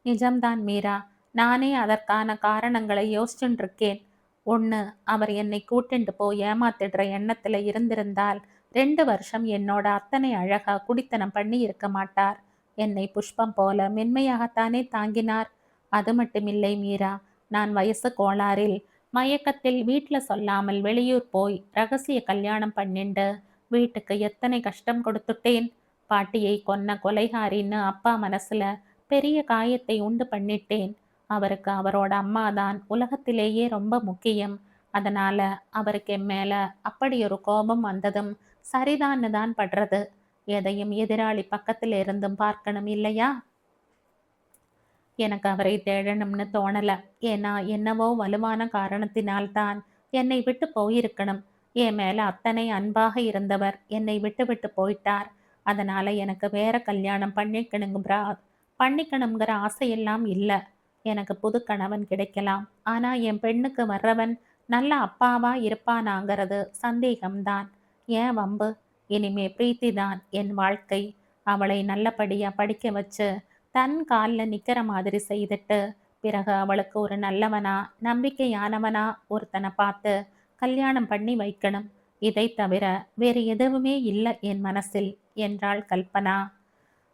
நிஜம்தான் மீரா. நானே அதற்கான காரணங்களை யோசிச்சுட்டு இருக்கேன். ஒண்ணு, அவர் என்னை கூட்டிண்டு போய் ஏமாத்திடுற எண்ணத்துல இருந்திருந்தால் 2 வருஷம் என்னோட அத்தனை அழகா குடித்தனம் பண்ணி இருக்க மாட்டார். என்னை புஷ்பம் போல மென்மையாகத்தானே தாங்கினார். அது மட்டுமில்லை மீரா, நான் வயசு கோளாறில் மயக்கத்தில் வீட்ல சொல்லாமல் வெளியூர் போய் ரகசிய கல்யாணம் பண்ணிண்டு வீட்டுக்கு எத்தனை கஷ்டம் கொடுத்துட்டேன். பாட்டியை கொன்ன கொலைகாரின்னு அப்பா மனசுல பெரிய காயத்தை உண்டு பண்ணிட்டேன். அவருக்கு அவரோட அம்மாதான் உலகத்திலேயே ரொம்ப முக்கியம். அதனால அவருக்கு என் மேல அப்படி ஒரு கோபம் வந்ததும் சரிதான்னு தான் படுறது. எதையும் எதிராளி பக்கத்துல இருந்தும் பார்க்கணும் இல்லையா? எனக்கு அவரை தேடணும்னு தோணல. ஏன்னா என்னவோ வலுவான காரணத்தினால்தான் என்னை விட்டு போயிருக்கணும். என் மேல அத்தனை அன்பாக இருந்தவர் என்னை விட்டு விட்டு போயிட்டார். அதனால எனக்கு வேற கல்யாணம் பண்ணிக்கணுங்கிற ஆசையெல்லாம் இல்ல. எனக்கு புது கணவன் கிடைக்கலாம். ஆனா என் பெண்ணுக்கு வர்றவன் நல்ல அப்பாவா இருப்பானாங்கிறது சந்தேகம்தான். ஏன் வம்பு? இனிமே பிரீத்தி தான் என் வாழ்க்கை. அவளை நல்லபடியா படிக்க வச்சு தன் கால்ல நிக்கிற மாதிரி செய்துட்டு பிறகு அவளுக்கு ஒரு நல்லவனா நம்பிக்கையானவனா ஒருத்தனை பார்த்து கல்யாணம் பண்ணி வைக்கணும். இதை தவிர வேறு எதுவுமே இல்லை என் மனசில் என்றாள் கல்பனா.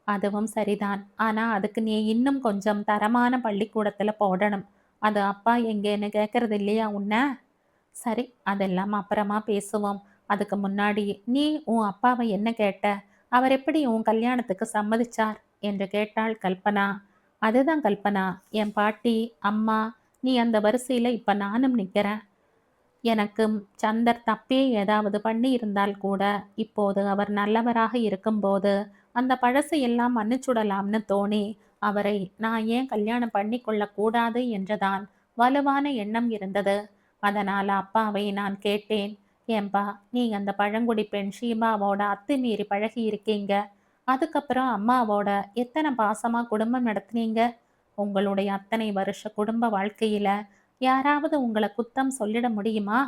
அதுவும் சரிதான். ஆனா அதுக்கு நீ இன்னும் கொஞ்சம் தரமான பள்ளிக்கூடத்துல போடணும். அது அப்பா எங்கேன்னு கேட்கறது இல்லையா உன்ன? சரி, அதெல்லாம் அப்புறமா பேசுவோம். அதுக்கு முன்னாடி நீ உன் அப்பாவை என்ன கேட்ட? அவர் எப்படி உன் கல்யாணத்துக்கு சம்மதிச்சார் என்று கேட்டாள் கல்பனா. அதுதான் கல்பனா, என் பாட்டி, அம்மா, நீ அந்த வரிசையில இப்ப நானும் நிக்கிறேன். எனக்கும் சந்தர் தப்பே ஏதாவது பண்ணி இருந்தால் கூட இப்போது அவர் நல்லவராக இருக்கும்போது அந்த பழசையெல்லாம் மன்னிச்சுடலாம்னு தோணி அவரை நான் ஏன் கல்யாணம் பண்ணி கொள்ளக்கூடாது என்றுதான் வலுவான எண்ணம் இருந்தது. அதனால அப்பாவை நான் கேட்டேன். ஏன்பா, நீங்க அந்த பழங்குடி பெண் ஷீபாவோட அத்துமீறி பழகி இருக்கீங்க. அதுக்கப்புறம் அம்மாவோட எத்தனை பாசமா குடும்பம் நடத்துனீங்க. உங்களுடைய அத்தனை வருஷ குடும்ப வாழ்க்கையில யாராவது உங்களை குத்தம் சொல்லிட முடியுமா?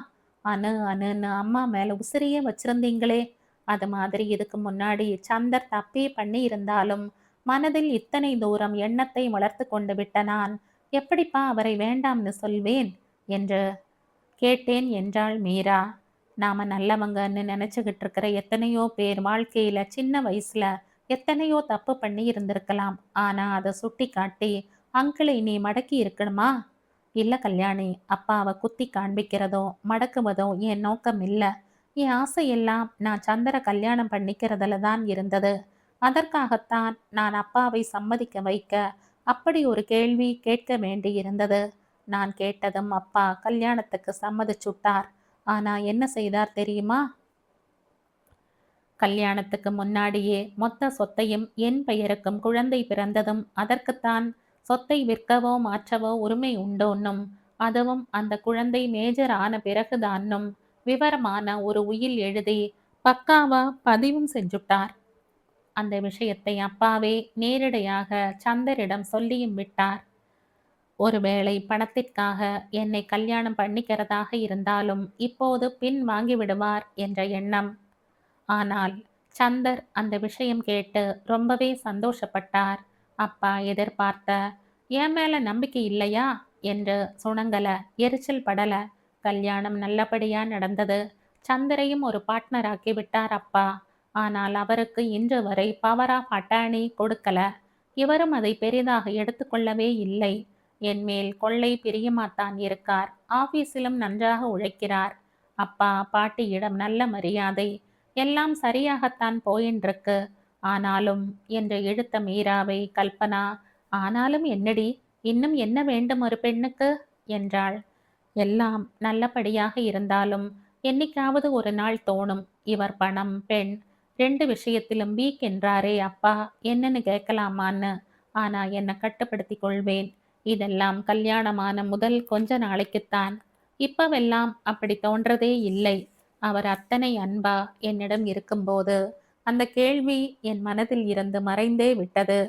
அணுன்னு அம்மா மேல உசிரியே வச்சிருந்தீங்களே. அது மாதிரி இதுக்கு முன்னாடி சந்தர் தப்பே பண்ணி இருந்தாலும் மனதில் இத்தனை தூரம் எண்ணத்தை வளர்த்து கொண்டு விட்ட நான் எப்படிப்பா அவரை வேண்டாம்னு சொல்வேன் என்று கேட்டேன் என்றாள் மீரா. நாம நல்லவங்கன்னு நினைச்சுக்கிட்டு இருக்கிற எத்தனையோ பேர் வாழ்க்கையில சின்ன வயசுல எத்தனையோ தப்பு பண்ணி இருந்திருக்கலாம். ஆனா அதை சுட்டி காட்டி அங்கிளை நீ மடக்கி இருக்கணுமா? இல்ல கல்யாணி, அப்பாவை குத்தி காண்பிக்கிறதோ மடக்குவதோ என் நோக்கம் இல்ல. என் ஆசையெல்லாம் நான் சந்திர கல்யாணம் பண்ணிக்கிறதுல தான் இருந்தது. அதற்காகத்தான் நான் அப்பாவை சம்மதிக்க வைக்க அப்படி ஒரு கேள்வி கேட்க வேண்டி இருந்தது. நான் கேட்டதும் அப்பா கல்யாணத்துக்கு சம்மதிச்சுட்டார். ஆனா என்ன செய்தார் தெரியுமா? கல்யாணத்துக்கு முன்னாடியே மொத்த சொத்தையும் என் பெயருக்கும் குழந்தை பிறந்ததும் அதற்குத்தான் சொத்தை விற்கவோ மாற்றவோ உரிமை உண்டோன்னும் அதுவும் அந்த குழந்தை மேஜர் ஆன பிறகுதான்னும் விவரமான ஒரு உயில் எழுதி பக்காவா பதிவும் செஞ்சுட்டார். அந்த விஷயத்தை அப்பாவே நேரடியாக சந்தரிடம் சொல்லியும் விட்டார். ஒருவேளை பணத்திற்காக என்னை கல்யாணம் பண்ணிக்கிறதாக இருந்தாலும் இப்போது பின் வாங்கி விடுவார் என்ற எண்ணம். ஆனால் சந்தர் அந்த விஷயம் கேட்டு ரொம்பவே சந்தோஷப்பட்டார். அப்பா எதிர்பார்த்த என் மேல நம்பிக்கை இல்லையா என்று சுணங்கல, எரிச்சல் படல. கல்யாணம் நல்லபடியா நடந்தது. சந்தரையும் ஒரு பார்ட்னர் ஆக்கி விட்டார் அப்பா. ஆனால் அவருக்கு இன்று வரை பவர் ஆஃப் அட்டானி கொடுக்கல. இவரும் அதை பெரிதாக எடுத்துக்கொள்ளவே இல்லை. என் மேல் கொள்ளை பிரியமாத்தான் இருக்கார். ஆபீஸிலும் நன்றாக உழைக்கிறார். அப்பா பாட்டியிடம் நல்ல மரியாதை. எல்லாம் சரியாகத்தான் போயின்றிருக்கு. ஆனாலும் என்று இழுத்த மீராவை கல்பனா, ஆனாலும் என்னடி, இன்னும் என்ன வேண்டும் ஒரு பெண்ணுக்கு என்றாள். எல்லாம் நல்லபடியாக இருந்தாலும் என்னைக்காவது ஒரு நாள் தோணும், இவர் பணம் பெண் 2 விஷயத்திலும் வீக் என்றாரே அப்பா, என்னன்னு கேட்கலாமான்னு. ஆனா என்னை கட்டுப்படுத்தி கொள்வேன். இதெல்லாம் கல்யாணமான முதல் கொஞ்ச நாளைக்குத்தான். இப்பவெல்லாம் அப்படி தோன்றதே இல்லை. அவர் அத்தனை அன்பா என்னிடம் இருக்கும்போது அந்த கேள்வி என் மனதில் இருந்து மறைந்தே விட்டது.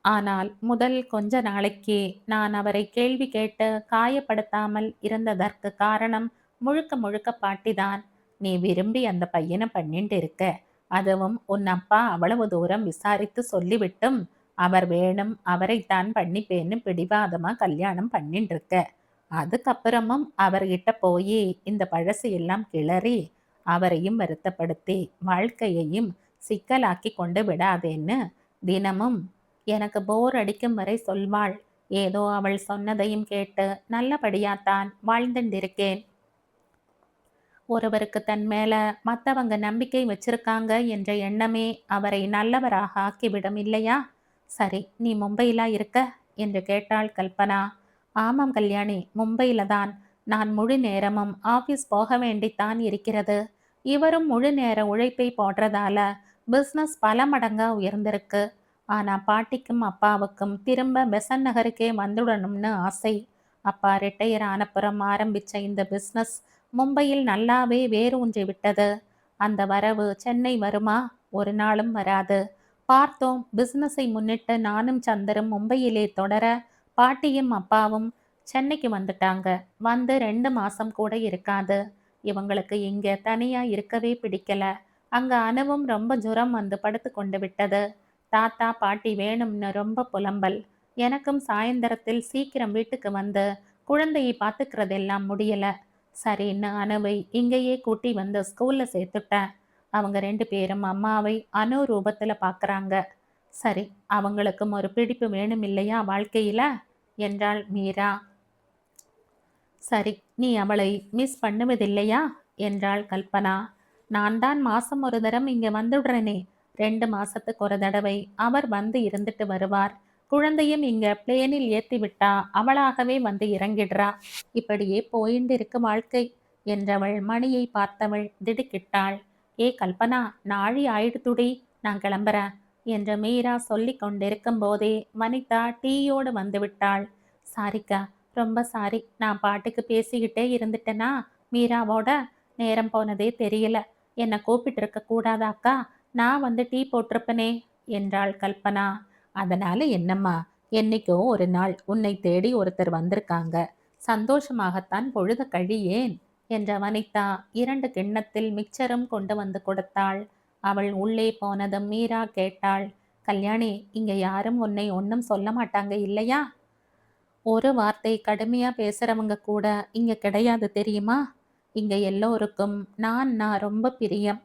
ஆனால் முதல் கொஞ்ச நாளைக்கு நான் அவரை கேள்வி கேட்டு காயப்படுத்தாமல் இருந்ததற்கு காரணம் முழுக்க முழுக்க பாட்டிதான். நீ விரும்பி அந்த பையனை பண்ணிட்டு இருக்க. அதுவும் உன் அப்பா அவ்வளவு தூரம் விசாரித்து சொல்லிவிட்டும் அவர் வேணும் அவரைத்தான் பண்ணிப்பேன்னு பிடிவாதமா கல்யாணம் பண்ணிட்டு இருக்க. அதுக்கப்புறமும் அவர்கிட்ட போய் இந்த பழசு எல்லாம் கிளறி அவரையும் வருத்தப்படுத்தி வாழ்க்கையையும் சிக்கலாக்கி கொண்டு விடாதேன்னு தினமும் எனக்கு போர் அடிக்கும் வரை சொல்வாள். ஏதோ அவள் சொன்னதையும் கேட்டு நல்லபடியாத்தான் வாழ்ந்துண்டிருக்கேன். ஒருவருக்கு தன் மேல மற்றவங்க நம்பிக்கை வச்சிருக்காங்க என்ற எண்ணமே அவரை நல்லவராக ஆக்கிவிடும் இல்லையா? சரி, நீ மும்பையிலா இருக்க என்று கேட்டாள் கல்பனா. ஆமாம் கல்யாணி, மும்பையில தான். நான் முழு நேரமும் ஆபீஸ் போக வேண்டித்தான் இருக்கிறது. இவரும் முழு நேர உழைப்பை போடுறதால பிஸ்னஸ் பல மடங்கா உயர்ந்திருக்கு. ஆனா பாட்டிக்கும் அப்பாவுக்கும் திரும்ப பெசன் நகருக்கே வந்துடணும்னு ஆசை. அப்பா ரிட்டையர் ஆனப்புறம் ஆரம்பிச்ச இந்த பிஸ்னஸ் மும்பையில் நல்லாவே வேரூன்றி விட்டது. அந்த வரவு சென்னை வருமா? ஒரு நாளும் வராது. பார்த்தோம், பிசினஸை முன்னிட்டு நானும் சந்தரும் மும்பையிலே தொடர பாட்டியும் அப்பாவும் சென்னைக்கு வந்துட்டாங்க. வந்து 2 மாசம் கூட இருக்காது. இவங்களுக்கு இங்க தனியா இருக்கவே பிடிக்கல. அங்க அனுவும் ரொம்ப ஜுரம் வந்து படுத்து கொண்டு விட்டது. தாத்தா பாட்டி வேணும்னு ரொம்ப புலம்பல். எனக்கும் சாயந்தரத்தில் சீக்கிரம் வீட்டுக்கு வந்து குழந்தையை பார்த்துக்கிறதெல்லாம் முடியல. சரின்னு அனுவை இங்கேயே கூட்டி வந்து ஸ்கூல்ல சேர்த்துட்டேன். அவங்க 2 பேரும் அம்மாவை அணு ரூபத்துல பார்க்கறாங்க. சரி, அவங்களுக்கும் ஒரு பிடிப்பு வேணும் இல்லையா வாழ்க்கையில என்றாள் மீரா. சரி, நீ அவளை மிஸ் பண்ணுவதில்லையா என்றாள் கல்பனா. நான் தான் மாசம் ஒரு தரம் இங்க வந்துடுறேனே. 2 மாசத்துக்கு ஒரு தடவை அவர் வந்து இருந்துட்டு வருவார். குழந்தையும் இங்க பிளேனில் ஏத்தி விட்டா அவளாகவே வந்து இறங்கிடுறா. இப்படியே போயிண்டு இருக்கு வாழ்க்கை என்றவள் மணியை பார்த்தவள் திடுக்கிட்டாள். ஏ கல்பனா, நாழி ஆயிடுத்துடி, நான் கிளம்புறேன் என்று மீரா சொல்லி கொண்டிருக்கும் போதே வனிதா டீயோடு வந்து விட்டாள். சாரிக்கா, ரொம்ப சாரி, நான் பாட்டுக்கு பேசிக்கிட்டே இருந்துட்டேனா மீராவோட. நேரம் போனதே தெரியல. என்னை கூப்பிட்டு இருக்க கூடாதாக்கா? நான் வந்து டீ போட்டிருப்பனே என்றாள் கல்பனா. அதனால என்னம்மா, என்னைக்கோ ஒரு நாள் உன்னை தேடி ஒருத்தர் வந்திருக்காங்க. சந்தோஷமாகத்தான் பொழுத கழியேன் என்ற வனிதா 2 கிண்ணத்தில் மிக்சரும் கொண்டு வந்து கொடுத்தாள். அவள் உள்ளே போனதும் மீரா கேட்டாள். கல்யாணி, இங்க யாரும் உன்னை ஒன்னும் சொல்ல மாட்டாங்க இல்லையா? ஒரு வார்த்தை கடுமையா பேசுறவங்க கூட இங்க கிடையாது தெரியுமா? இங்க எல்லோருக்கும் நான் ரொம்ப பிரியம்.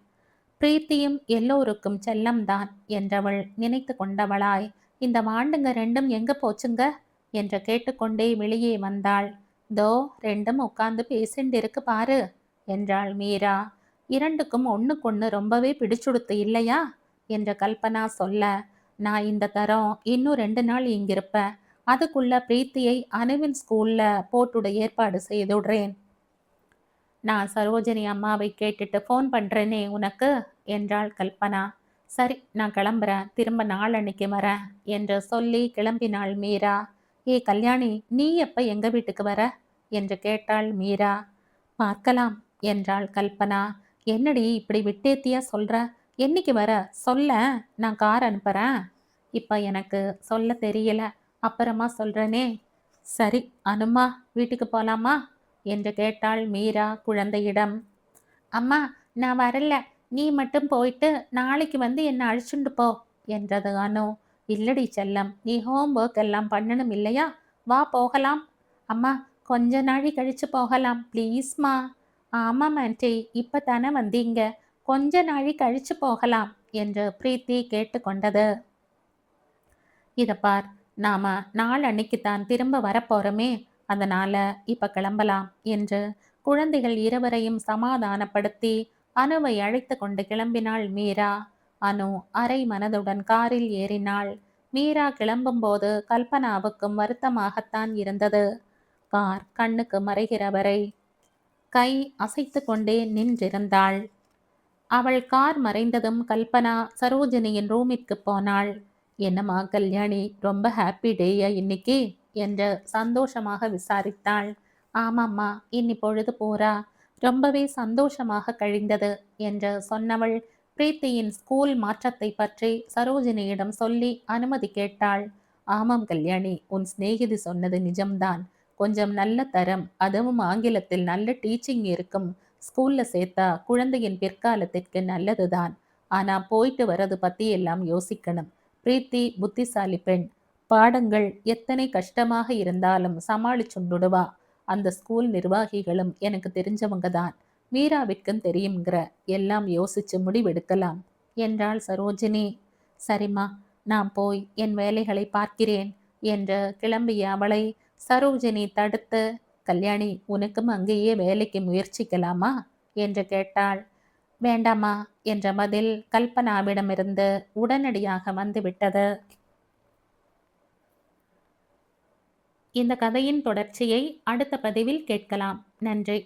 பிரீத்தியும் எல்லோருக்கும் செல்லம்தான் என்றவள் நினைத்து கொண்டவளாய், இந்த வாண்டுங்க 2ம் எங்க போச்சுங்க என்று கேட்டுக்கொண்டே வெளியே வந்தாள். தோ 2ம் உட்கார்ந்து பேசிண்டு இருக்கு பாரு என்றாள் மீரா. 2க்கும் ஒண்ணுக்கொண்ணு ரொம்பவே பிடிச்சுடுத்து இல்லையா என்று கல்பனா சொல்ல, நான் இந்த தரம் இன்னும் 2 நாள் இங்கிருப்பேன். அதுக்குள்ள பிரீத்தியை அணுவின் ஸ்கூல்ல போட்டுட ஏற்பாடு செய்துடுறேன். நான் சரோஜினி அம்மாவை கேட்டுட்டு ஃபோன் பண்றேனே உனக்கு என்றாள் கல்பனா. சரி, நான் கிளம்புறேன், திரும்ப நாளன்னைக்கு வரேன் என்று சொல்லி கிளம்பினாள் மீரா. ஏ கல்யாணி, நீ எப்ப எங்க வீட்டுக்கு வர என்று கேட்டாள் மீரா. பார்க்கலாம் என்றாள் கல்பனா. என்னடி இப்படி விட்டேத்தியா சொல்ற? என்னைக்கு வர சொல்ல, நான் கார் அனுப்புறேன். இப்ப எனக்கு சொல்ல தெரியல, அப்புறமா சொல்றேனே. சரி அனுமா, வீட்டுக்கு போலாமா என்று கேட்டாள் மீரா குழந்தையிடம். அம்மா, நான் வரல, நீ மட்டும் போயிட்டு நாளைக்கு வந்து என்னை அழைச்சுண்டு போ என்றது அனு. இல்லடி செல்லம், நீ ஹோம் ஒர்க் எல்லாம் பண்ணணும் இல்லையா? வா போகலாம். அம்மா, கொஞ்ச நாழி கழிச்சு போகலாம் ப்ளீஸ்மா. ஆமாம் ஆண்டி, இப்போ தானே வந்தீங்க, கொஞ்ச நாழி கழிச்சு போகலாம் என்று பிரீத்தி கேட்டுக்கொண்டது. இதை பார், நாம நாள் அன்னைக்குத்தான் திரும்ப வரப்போறோமே, அதனால இப்ப கிளம்பலாம் என்று குழந்தைகள் இருவரையும் சமாதானப்படுத்தி அனுவை அழைத்து கொண்டு கிளம்பினாள் மீரா. அனு அரை மனதுடன் காரில் ஏறினாள். மீரா கிளம்பும்போது கல்பனாவுக்கும் வருத்தமாகத்தான் இருந்தது. கார் கண்ணுக்கு மறைகிறவரை கை அசைத்து கொண்டே நின்றிருந்தாள். அவள் கார் மறைந்ததும் கல்பனா சரோஜினியின் ரூமிற்கு போனாள். என்னம்மா கல்யாணி, ரொம்ப ஹாப்பி டேயா இன்னைக்கு என்று சந்தோஷமாக விசாரித்தாள். ஆமாம்மா, இன்னி பொழுது பூரா ரொம்பவே சந்தோஷமாக கழிந்தது என்று சொன்னவள் பிரீத்தியின் ஸ்கூல் மாற்றத்தை பற்றி சரோஜினியிடம் சொல்லி அனுமதி கேட்டாள். ஆமாம் கல்யாணி, உன் சிநேகிதி சொன்னது நிஜம்தான். கொஞ்சம் நல்ல தரம், அதுவும் ஆங்கிலத்தில் நல்ல டீச்சிங் இருக்கும் ஸ்கூல்ல சேர்த்தா குழந்தையின் பிற்காலத்திற்கு நல்லதுதான். ஆனா போயிட்டு வர்றது பத்தி எல்லாம் யோசிக்கணும். பிரீத்தி புத்திசாலி பெண். பாடங்கள் எத்தனை கஷ்டமாக இருந்தாலும் சமாளிச்சுண்டுடுவா. அந்த ஸ்கூல் நிர்வாகிகளும் எனக்கு தெரிஞ்சவங்க தான். மீராவிற்கும் தெரியுங்கிற, எல்லாம் யோசிச்சு முடிவெடுக்கலாம் என்றாள் சரோஜினி. சரிம்மா, நான் போய் என் வேலைகளை பார்க்கிறேன் என்று கிளம்பிய அவளை சரோஜினி தடுத்து, கல்யாணி, உனக்கும் அங்கேயே வேலைக்கு முயற்சிக்கலாமா என்று கேட்டாள். வேண்டாமா என்ற பதில் கல்பனாவிடமிருந்து உடனடியாக வந்துவிட்டது. இந்த கதையின் தொடர்ச்சியை அடுத்த பதிவில் கேட்கலாம். நன்றி.